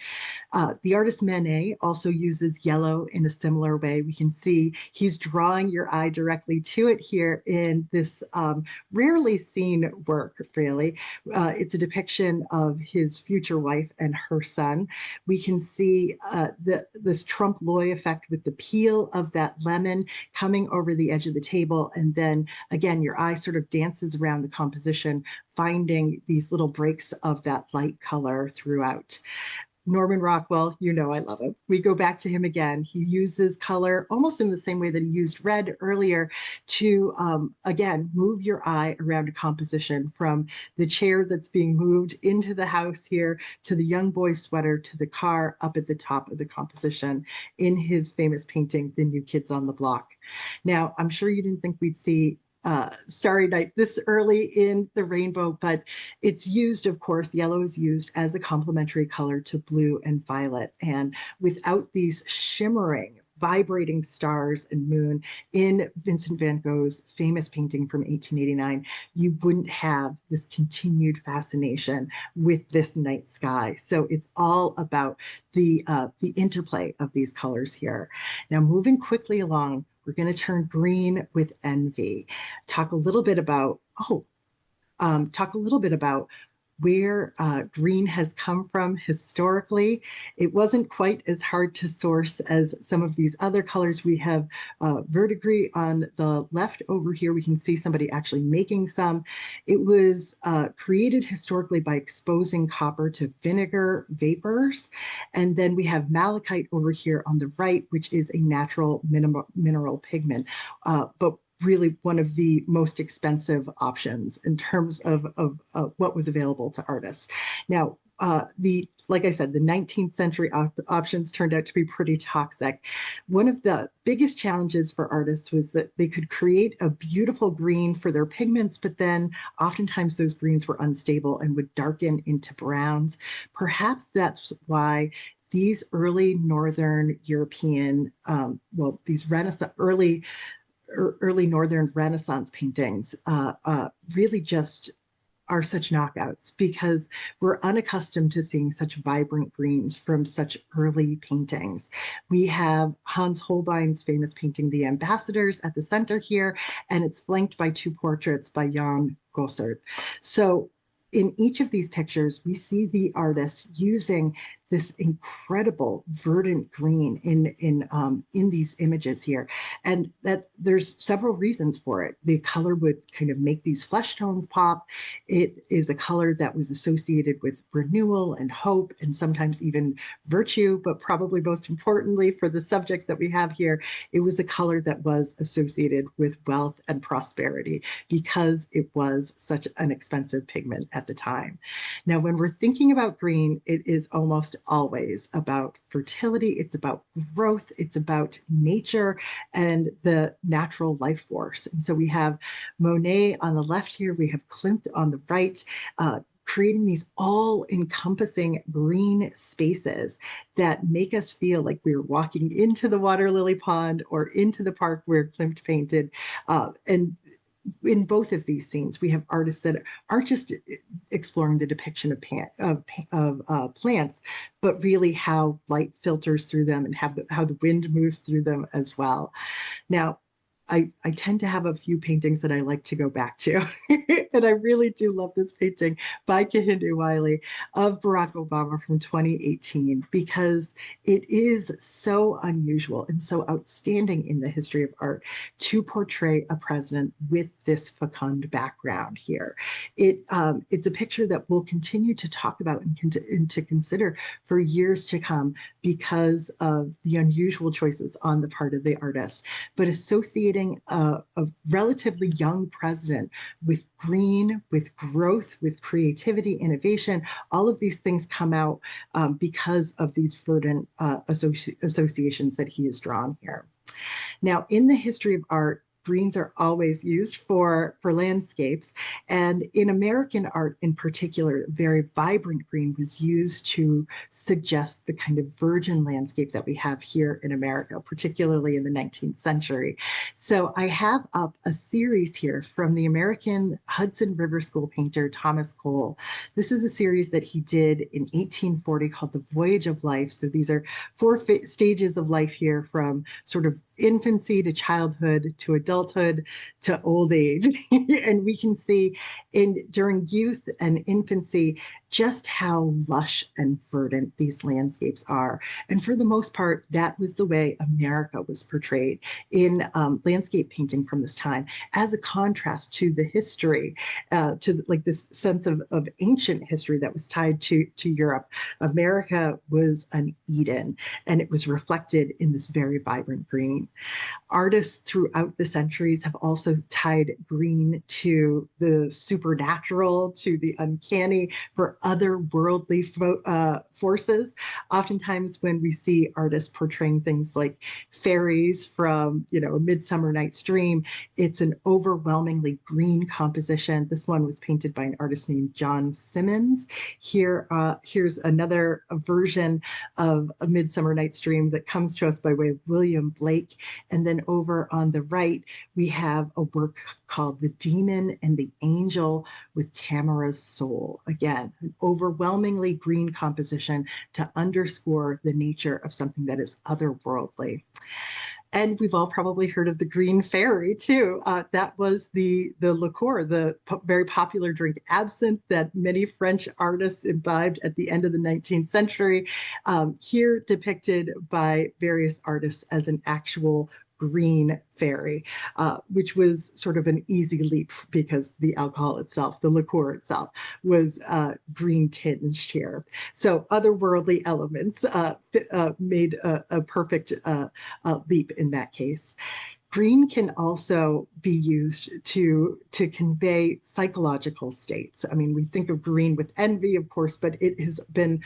The artist Manet also uses yellow in a similar way. We can see he's drawing your eye directly to it here in this rarely seen work, really. It's a depiction of his future wife and her son. We can see this trompe l'oeil effect with the peel of that lemon coming over the edge of the table. And then again, your eye sort of dances around the composition, finding these little breaks of that light color throughout. Norman Rockwell, you know I love him. We go back to him again. He uses color almost in the same way that he used red earlier to, again, move your eye around a composition, from the chair that's being moved into the house here to the young boy's sweater to the car up at the top of the composition in his famous painting, The New Kids on the Block. Now, I'm sure you didn't think we'd see Starry Night this early in the rainbow, but it's used, of course, yellow is used as a complementary color to blue and violet. And without these shimmering, vibrating stars and moon in Vincent van Gogh's famous painting from 1889, you wouldn't have this continued fascination with this night sky. So it's all about the interplay of these colors here. Now, moving quickly along, we're going to turn green with envy. Talk a little bit about where green has come from historically. It wasn't quite as hard to source as some of these other colors. We have verdigris on the left over here. We can see somebody actually making some. It was created historically by exposing copper to vinegar vapors. And then we have malachite over here on the right, which is a natural mineral pigment. But really one of the most expensive options in terms of what was available to artists. Now, like I said, the 19th century options turned out to be pretty toxic. One of the biggest challenges for artists was that they could create a beautiful green for their pigments, but then oftentimes those greens were unstable and would darken into browns. Perhaps that's why these early Northern European, these early Northern Renaissance paintings really just are such knockouts because we're unaccustomed to seeing such vibrant greens from such early paintings. We have Hans Holbein's famous painting, The Ambassadors, at the center here, and it's flanked by two portraits by Jan Gossert. So in each of these pictures, we see the artist using this incredible verdant green in these images here, and that there's several reasons for it. The color would kind of make these flesh tones pop. It is a color that was associated with renewal and hope, and sometimes even virtue. But probably most importantly, for the subjects that we have here, it was a color that was associated with wealth and prosperity because it was such an expensive pigment at the time. Now, when we're thinking about green, it is almost always about fertility, it's about growth, it's about nature and the natural life force. And so we have Monet on the left here, we have Klimt on the right, creating these all-encompassing green spaces that make us feel like we're walking into the water lily pond or into the park where Klimt painted. And in both of these scenes, we have artists that aren't just exploring the depiction of plants, but really how light filters through them and how the wind moves through them as well. Now, I tend to have a few paintings that I like to go back to. And I really do love this painting by Jane Oneail of Barack Obama from 2018, because it is so unusual and so outstanding in the history of art to portray a president with this fecund background here. It's a picture that we'll continue to talk about and to consider for years to come because of the unusual choices on the part of the artist. But associating a relatively young president with green, with growth, with creativity, innovation, all of these things come out because of these verdant associations that he has drawn here. Now, in the history of art, greens are always used for landscapes. And in American art in particular, very vibrant green was used to suggest the kind of virgin landscape that we have here in America, particularly in the 19th century. So I have up a series here from the American Hudson River School painter, Thomas Cole. This is a series that he did in 1840 called The Voyage of Life. So these are four stages of life here, from sort of infancy to childhood to adulthood to old age. And we can see during youth and infancy just how lush and verdant these landscapes are. And for the most part, that was the way America was portrayed in landscape painting from this time, as a contrast to the history, to like this sense of ancient history that was tied to Europe. America was an Eden, and it was reflected in this very vibrant green. Artists throughout the centuries have also tied green to the supernatural, to the uncanny, for otherworldly forces. Oftentimes when we see artists portraying things like fairies from, A Midsummer Night's Dream, it's an overwhelmingly green composition. This one was painted by an artist named John Simmons. Here's another version of A Midsummer Night's Dream that comes to us by way of William Blake. And then over on the right, we have a work called The Demon and the Angel with Tamara's Soul. Again, an overwhelmingly green composition to underscore the nature of something that is otherworldly. And we've all probably heard of the green fairy too. That was the liqueur, the very popular drink absinthe that many French artists imbibed at the end of the 19th century, here depicted by various artists as an actual green fairy, which was sort of an easy leap because the alcohol itself, the liqueur itself, was green tinged here. So otherworldly elements made a perfect leap in that case. Green can also be used to convey psychological states. I mean, we think of green with envy, of course, but it has been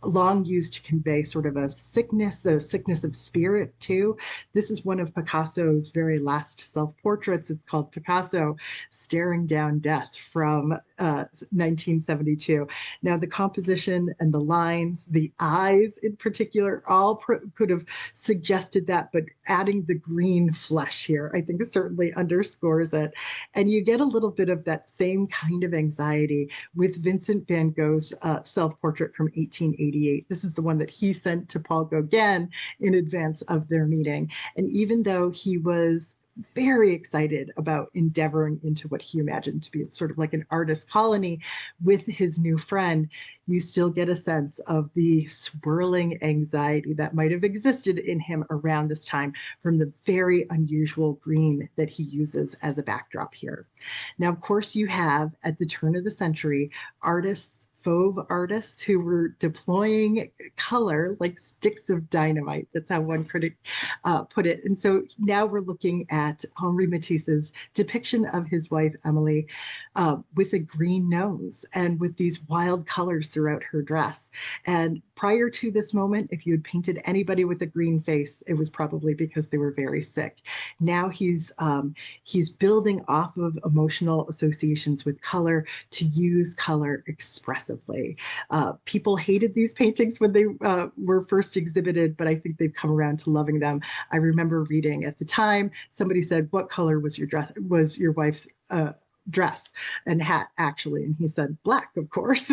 long used to convey sort of a sickness of spirit too. This is one of Picasso's very last self-portraits. It's called Picasso Staring Down Death from 1972. Now, the composition and the lines, the eyes in particular, all could have suggested that, but adding the green flesh here, I think certainly underscores it. And you get a little bit of that same kind of anxiety with Vincent van Gogh's self-portrait from 1888. This is the one that he sent to Paul Gauguin in advance of their meeting. And even though he was very excited about endeavoring into what he imagined to be sort of like an artist colony with his new friend, you still get a sense of the swirling anxiety that might have existed in him around this time from the very unusual green that he uses as a backdrop here. Now, of course, you have at the turn of the century artists, fauve artists who were deploying color like sticks of dynamite. That's how one critic put it. And so now we're looking at Henri Matisse's depiction of his wife, Emily, with a green nose and with these wild colors throughout her dress. And prior to this moment, if you had painted anybody with a green face, it was probably because they were very sick. Now he's building off of emotional associations with color to use color expressively. People hated these paintings when they were first exhibited, but I think they've come around to loving them. I remember reading at the time, somebody said, "What color was your dress? Was your wife's dress and hat actually?" And he said, "Black, of course."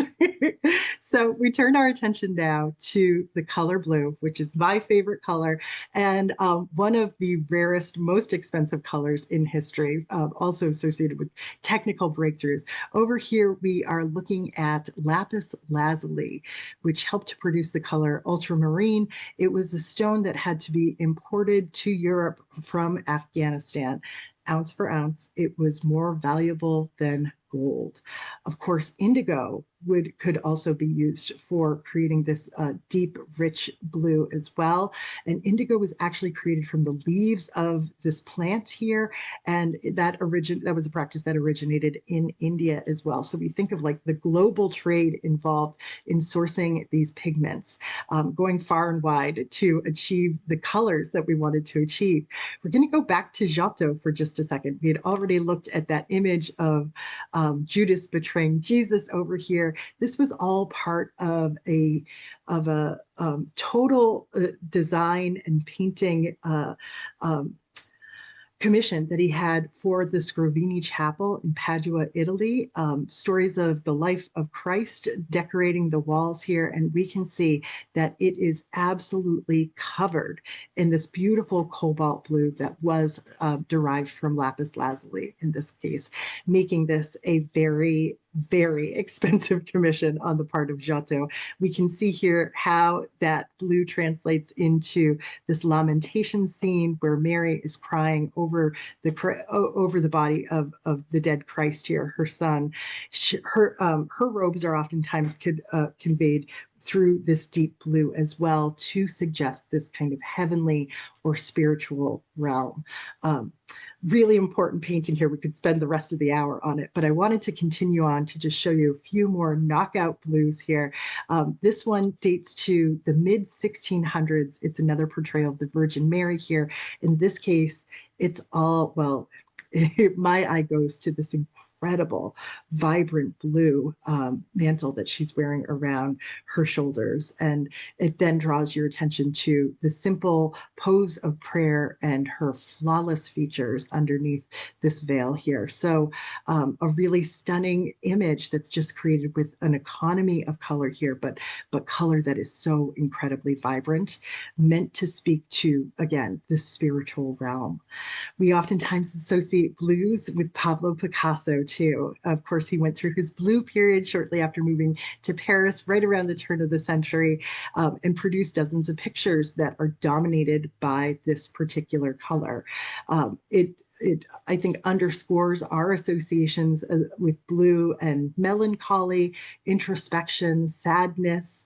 So we turn our attention now to the color blue, which is my favorite color and one of the rarest, most expensive colors in history, also associated with technical breakthroughs. Over here, we are looking at lapis lazuli, which helped to produce the color ultramarine. It was a stone that had to be imported to Europe from Afghanistan. Ounce for ounce, it was more valuable than gold. Of course, indigo could also be used for creating this deep, rich blue as well. And indigo was actually created from the leaves of this plant here, and that was a practice that originated in India as well. So we think of like the global trade involved in sourcing these pigments, going far and wide to achieve the colors that we wanted to achieve. We're going to go back to Giotto for just a second. We had already looked at that image of Judas betraying Jesus over here. This was all part of a total design and painting commission that he had for the Scrovini Chapel in Padua, Italy. Stories of the life of Christ decorating the walls here, and we can see that it is absolutely covered in this beautiful cobalt blue that was derived from lapis lazuli in this case, making this a very, very expensive commission on the part of Giotto. We can see here how that blue translates into this lamentation scene where Mary is crying over the body of the dead Christ here, her son. Her robes are oftentimes conveyed through this deep blue as well to suggest this kind of heavenly or spiritual realm. Really important painting here. We could spend the rest of the hour on it, but I wanted to continue on to just show you a few more knockout blues here. This one dates to the mid 1600s. It's another portrayal of the Virgin Mary here. In this case, it's all, well, my eye goes to this incredible, vibrant blue mantle that she's wearing around her shoulders. And it then draws your attention to the simple pose of prayer and her flawless features underneath this veil here. So a really stunning image that's just created with an economy of color here, but color that is so incredibly vibrant, meant to speak to, again, the spiritual realm. We oftentimes associate blues with Pablo Picasso too. Of course, he went through his blue period shortly after moving to Paris, right around the turn of the century, and produced dozens of pictures that are dominated by this particular color. It, I think, underscores our associations with blue and melancholy, introspection, sadness.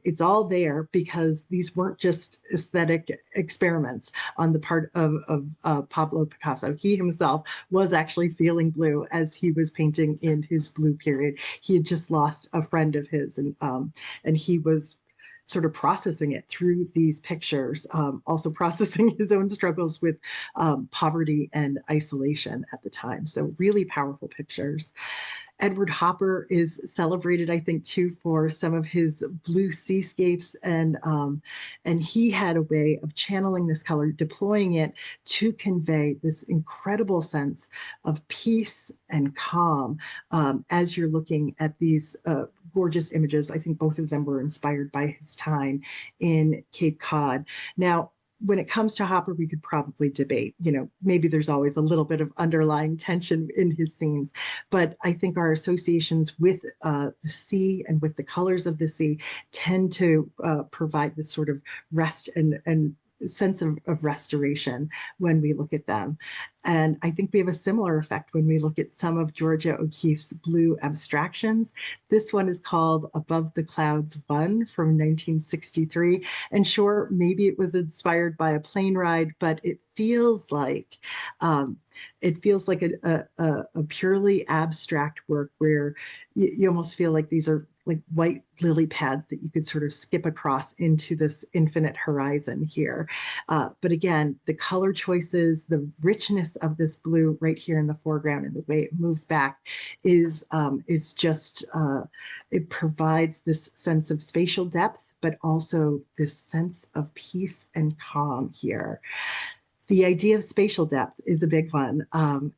It's all there because these weren't just aesthetic experiments on the part of Pablo Picasso. He himself was actually feeling blue as he was painting in his blue period. He had just lost a friend of his, and he was sort of processing it through these pictures, also processing his own struggles with poverty and isolation at the time. So really powerful pictures. Edward Hopper is celebrated, I think, too, for some of his blue seascapes, and he had a way of channeling this color, deploying it to convey this incredible sense of peace and calm as you're looking at these gorgeous images. I think both of them were inspired by his time in Cape Cod. Now, when it comes to Hopper, we could probably debate, maybe there's always a little bit of underlying tension in his scenes, but I think our associations with the sea and with the colors of the sea tend to provide this sort of rest and sense of restoration when we look at them. And I think we have a similar effect when we look at some of Georgia O'Keeffe's blue abstractions. This one is called Above the Clouds 1 from 1963. And sure, maybe it was inspired by a plane ride, but it feels like a purely abstract work where you almost feel like these are like white lily pads that you could sort of skip across into this infinite horizon here. But again, the color choices, the richness of this blue right here in the foreground and the way it moves back is just, it provides this sense of spatial depth, but also this sense of peace and calm here. The idea of spatial depth is a big one.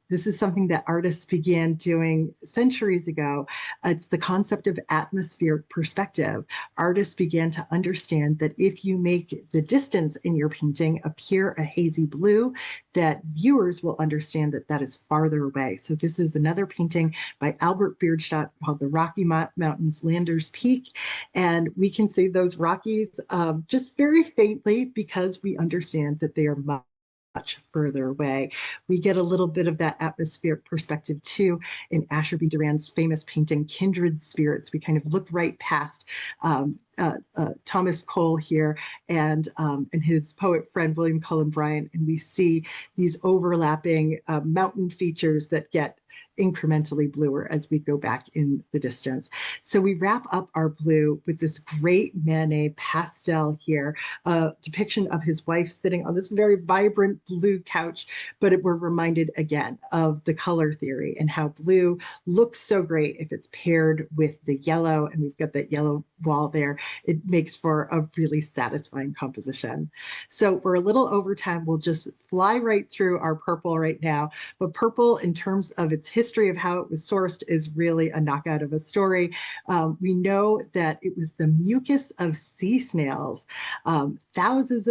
This is something that artists began doing centuries ago. It's the concept of atmospheric perspective. Artists began to understand that if you make the distance in your painting appear a hazy blue, that viewers will understand that that is farther away. So this is another painting by Albert Beardstadt called The Rocky Mountains Landers Peak. And we can see those Rockies just very faintly because we understand that they are much further away. We get a little bit of that atmospheric perspective too in Asher B. Duran's famous painting, Kindred Spirits. We kind of look right past Thomas Cole here and his poet friend, William Cullen Bryant, and we see these overlapping mountain features that get incrementally bluer as we go back in the distance. So we wrap up our blue with this great Manet pastel here, a depiction of his wife sitting on this very vibrant blue couch, but we're reminded again of the color theory and how blue looks so great if it's paired with the yellow, and we've got that yellow wall there. It makes for a really satisfying composition. So we're a little over time. We'll just fly right through our purple right now, but purple in terms of its history of how it was sourced is really a knockout of a story. We know that it was the mucus of sea snails, thousands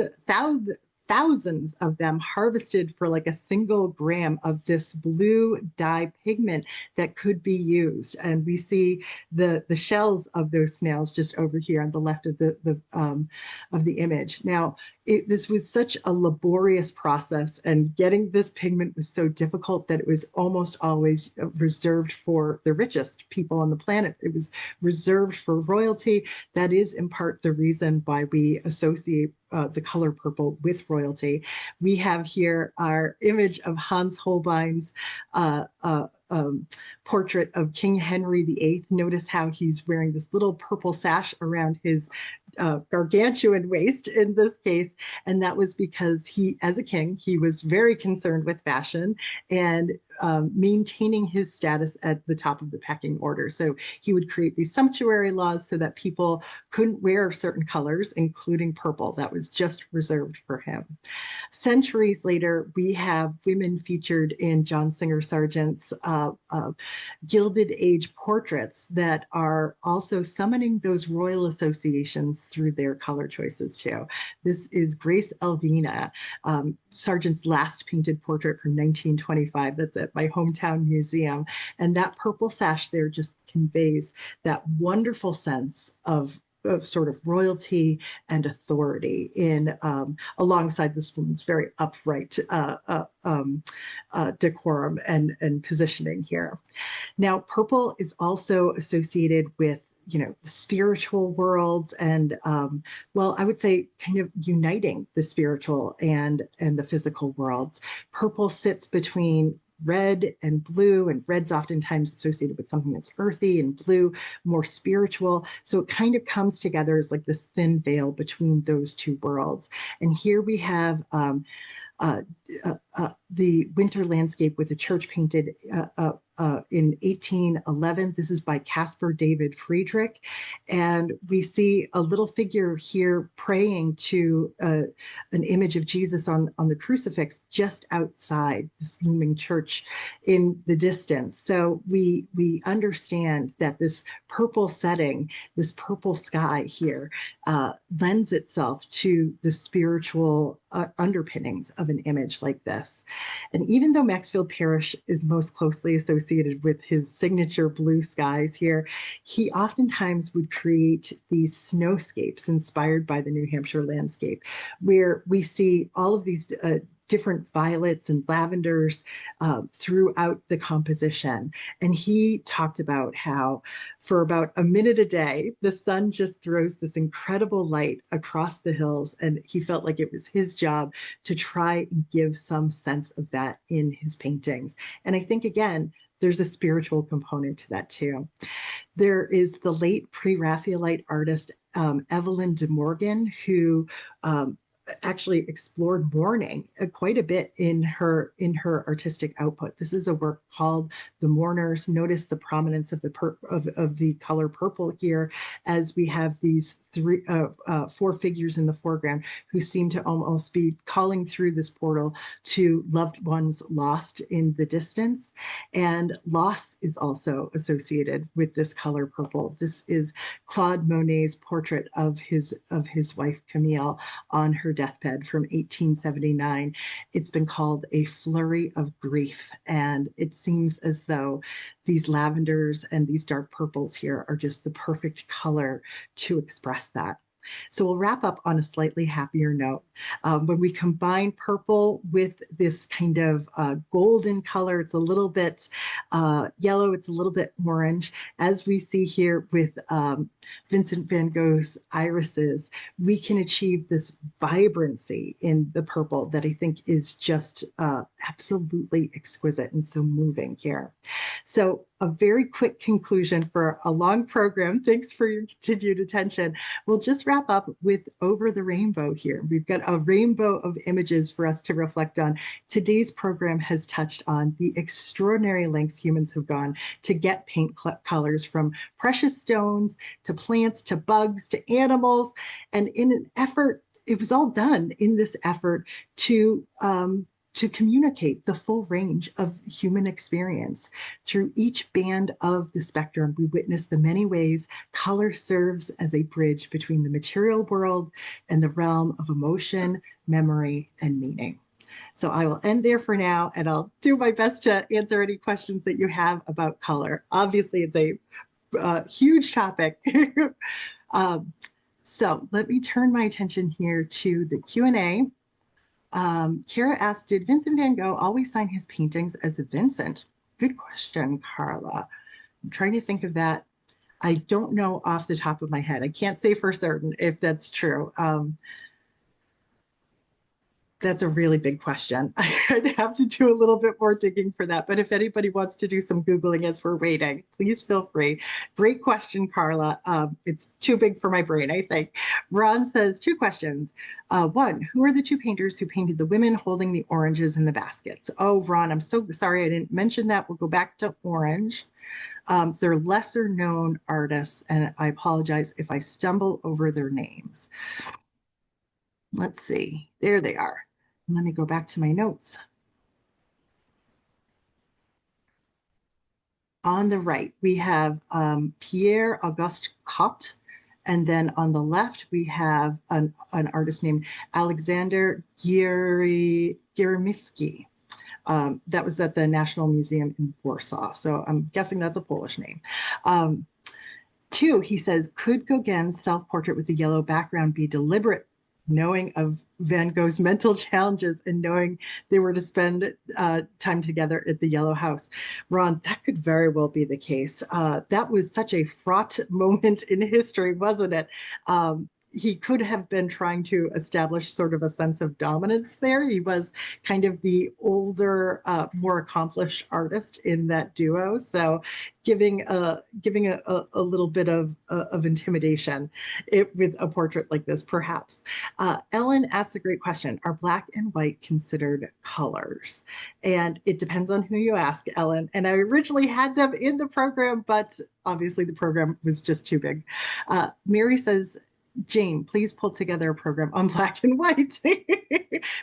of them harvested for like a single gram of this blue dye pigment that could be used. And we see the shells of those snails just over here on the left of the image. Now, this was such a laborious process, and getting this pigment was so difficult that it was almost always reserved for the richest people on the planet. It was reserved for royalty. That is in part the reason why we associate the color purple with royalty. We have here our image of Hans Holbein's portrait of King Henry VIII. Notice how he's wearing this little purple sash around his gargantuan waist in this case. And that was because he, as a king, he was very concerned with fashion and maintaining his status at the top of the pecking order. So he would create these sumptuary laws so that people couldn't wear certain colors, including purple. That was just reserved for him. Centuries later, we have women featured in John Singer Sargent's Gilded Age portraits that are also summoning those royal associations through their color choices too. This is Grace Elvina, Sargent's last painted portrait from 1925. That's at my hometown museum. And that purple sash there just conveys that wonderful sense of sort of royalty and authority in alongside this woman's very upright decorum and positioning here. Now, purple is also associated with the spiritual worlds and well, I would say kind of uniting the spiritual and the physical worlds. Purple sits between red and blue, and red's oftentimes associated with something that's earthy and blue more spiritual. So it kind of comes together as like this thin veil between those two worlds. And here we have the winter landscape with a church painted in 1811. This is by Caspar David Friedrich. And we see a little figure here praying to an image of Jesus on the crucifix just outside this looming church in the distance. So we understand that this purple setting, this purple sky here, lends itself to the spiritual underpinnings of an image like this. And even though Maxfield Parrish is most closely associated with his signature blue skies here, he oftentimes would create these snowscapes inspired by the New Hampshire landscape, where we see all of these different violets and lavenders throughout the composition. And he talked about how for about a minute a day, the sun just throws this incredible light across the hills. And he felt like it was his job to try and give some sense of that in his paintings. And I think, again, there's a spiritual component to that too. There is the late pre-Raphaelite artist, Evelyn de Morgan, who actually explored mourning quite a bit in her artistic output. This is a work called The Mourners. Notice the prominence of the color purple here, as we have these four figures in the foreground who seem to almost be calling through this portal to loved ones lost in the distance. And loss is also associated with this color purple. This is Claude Monet's portrait of his wife Camille on her deathbed from 1879. It's been called a flurry of grief, and it seems as though these lavenders and these dark purples here are just the perfect color to express that. So we'll wrap up on a slightly happier note. When we combine purple with this kind of golden color, it's a little bit yellow, it's a little bit orange, as we see here with Vincent van Gogh's irises, we can achieve this vibrancy in the purple that I think is just absolutely exquisite and so moving here. So a very quick conclusion for a long program. Thanks for your continued attention. We'll just wrap up with Over the Rainbow here. We've got a rainbow of images for us to reflect on. Today's program has touched on the extraordinary lengths humans have gone to get paint colors, from precious stones to plants to bugs to animals. And in an effort, it was all done in this effort to communicate the full range of human experience. Through each band of the spectrum, we witness the many ways color serves as a bridge between the material world and the realm of emotion, memory, and meaning. So I will end there for now, and I'll do my best to answer any questions that you have about color. Obviously, it's a huge topic. So let me turn my attention here to the Q&A. Kara asked, did Vincent van Gogh always sign his paintings as a Vincent? Good question, Carla. I'm trying to think of that. I don't know off the top of my head. I can't say for certain if that's true. That's a really big question. I'd have to do a little bit more digging for that. But if anybody wants to do some Googling as we're waiting, please feel free. Great question, Carla. It's too big for my brain, I think. Ron says, 2 questions. One, who are the 2 painters who painted the women holding the oranges in the baskets? Oh, Ron, I'm so sorry I didn't mention that. We'll go back to orange. They're lesser known artists, and I apologize if I stumble over their names. Let's see. There they are. Let me go back to my notes. On the right, we have Pierre-Auguste Cotte, and then on the left, we have an artist named Alexander Gierymski. That was at the National Museum in Warsaw, so I'm guessing that's a Polish name. 2, he says, could Gauguin's self-portrait with the yellow background be deliberate, knowing of Van Gogh's mental challenges and knowing they were to spend time together at the Yellow House? Ron, that could very well be the case. That was such a fraught moment in history, wasn't it? he could have been trying to establish sort of a sense of dominance there. He was kind of the older, more accomplished artist in that duo, so giving a little bit of intimidation with a portrait like this, perhaps. Ellen asks a great question: are black and white considered colors? And it depends on who you ask, Ellen. And I originally had them in the program, but obviously the program was just too big. Mary says, Jane, please pull together a program on black and white.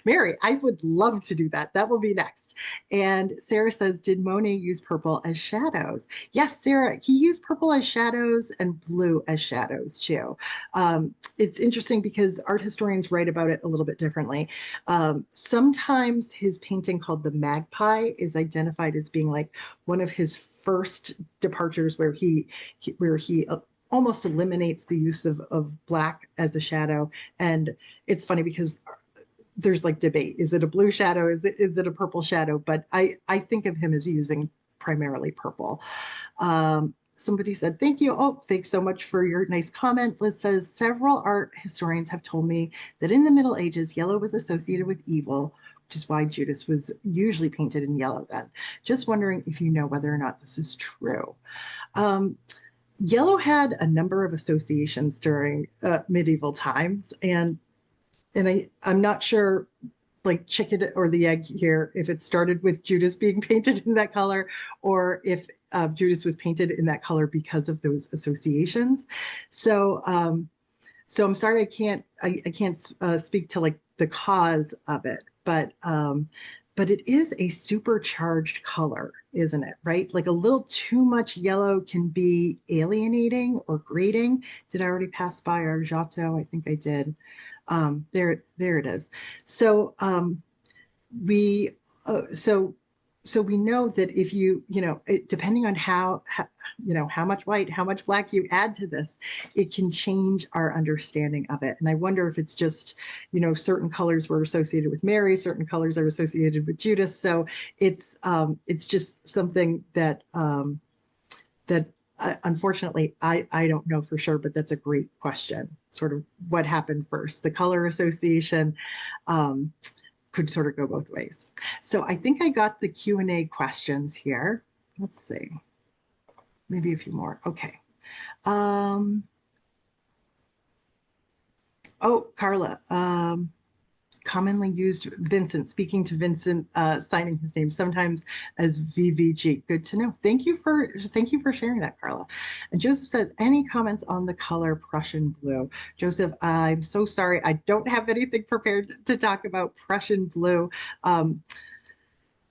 Mary, I would love to do that. That will be next. And Sarah says, did Monet use purple as shadows? Yes, Sarah, he used purple as shadows and blue as shadows too. It's interesting because art historians write about it a little bit differently. Sometimes his painting called The Magpie is identified as being like one of his first departures where he almost eliminates the use of black as a shadow. And it's funny because there's like debate. Is it a blue shadow? Is it a purple shadow? But I think of him as using primarily purple. Somebody said, thank you. Oh, thanks so much for your nice comment. Liz says, several art historians have told me that in the Middle Ages, yellow was associated with evil, which is why Judas was usually painted in yellow then. Just wondering if you know whether or not this is true. Yellow had a number of associations during medieval times, and I'm not sure, like chicken or the egg here, if it started with Judas being painted in that color, or if Judas was painted in that color because of those associations. So, so I'm sorry I can't speak to like the cause of it, but it is a supercharged color, isn't it? Right? Like a little too much yellow can be alienating or grating. Did I already pass by our Giotto? I think I did. There it is. So we so we know that if depending on how much white, how much black you add to this, it can change our understanding of it. And I wonder if it's just, certain colors were associated with Mary, certain colors are associated with Judas. So it's just something that unfortunately I don't know for sure, but that's a great question. Sort of what happened first, the color association. Could sort of go both ways. So I think I got the Q&A questions here. Let's see, maybe a few more. Okay. Oh, Carla, commonly used Vincent, speaking to Vincent, signing his name sometimes as VVG. Good to know. Thank you for sharing that, Carla. And Joseph said, any comments on the color Prussian blue? Joseph, I'm so sorry. I don't have anything prepared to talk about Prussian blue.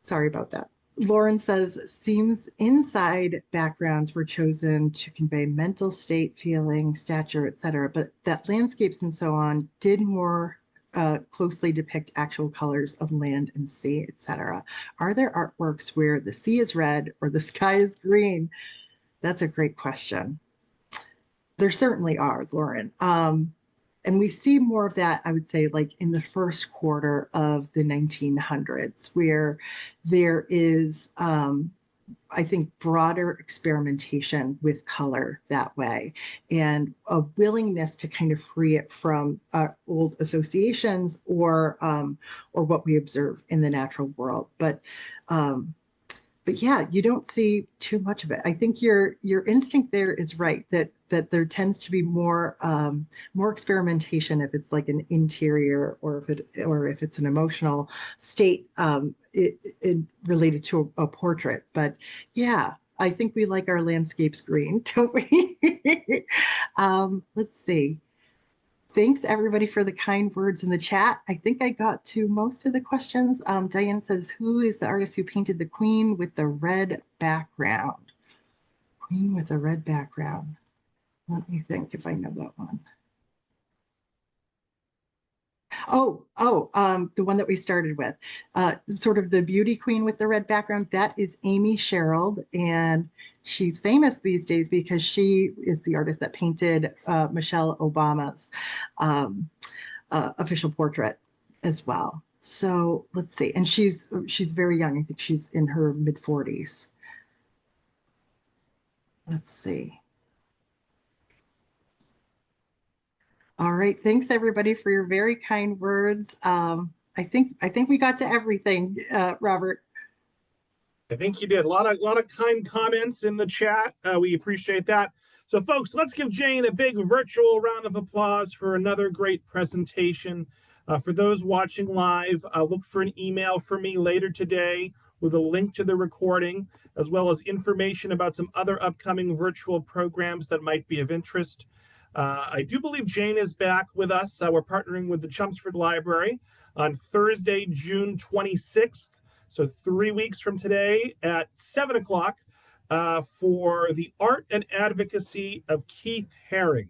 Sorry about that. Lauren says, seems inside backgrounds were chosen to convey mental state, feeling, stature, etc., but that landscapes and so on did more closely depict actual colors of land and sea, etc. Are there artworks where the sea is red or the sky is green? That's a great question. There certainly are, Lauren. And we see more of that, I would say, like in the first quarter of the 1900s, where there is, I think, broader experimentation with color that way, and a willingness to kind of free it from old associations or what we observe in the natural world. But yeah, you don't see too much of it. I think your instinct there is right, that there tends to be more experimentation if it's like an interior, or if it's an emotional state related to a portrait. But yeah, I think we like our landscapes green, don't we? Let's see. Thanks, everybody, for the kind words in the chat. I think I got to most of the questions. Diane says, who is the artist who painted the queen with the red background? Queen with a red background. Let me think if I know that one. The one that we started with, sort of the beauty queen with the red background. That is Amy Sherald, and she's famous these days because she is the artist that painted Michelle Obama's official portrait as well. So let's see, and she's very young. I think she's in her mid-40s. Let's see. All right. Thanks everybody for your very kind words. I think we got to everything, Robert. I think you did. A lot of kind comments in the chat. We appreciate that. So, folks, let's give Jane a big virtual round of applause for another great presentation. For those watching live, look for an email from me later today with a link to the recording, as well as information about some other upcoming virtual programs that might be of interest. I do believe Jane is back with us. We're partnering with the Chelmsford Library on Thursday, June 26th. So 3 weeks from today at 7 o'clock for the art and advocacy of Keith Haring.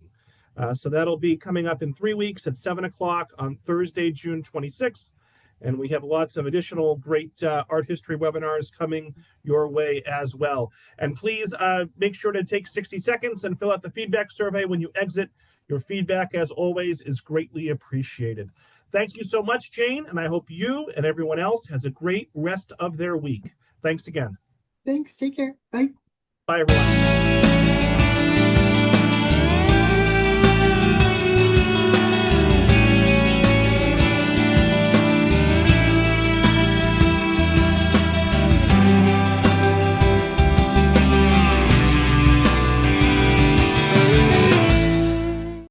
So that'll be coming up in 3 weeks at 7 o'clock on Thursday, June 26th. And we have lots of additional great art history webinars coming your way as well. And please make sure to take 60 seconds and fill out the feedback survey when you exit. Your feedback, as always, is greatly appreciated. Thank you so much, Jane, and I hope you and everyone else has a great rest of their week. Thanks again. Thanks. Take care. Bye. Bye, everyone.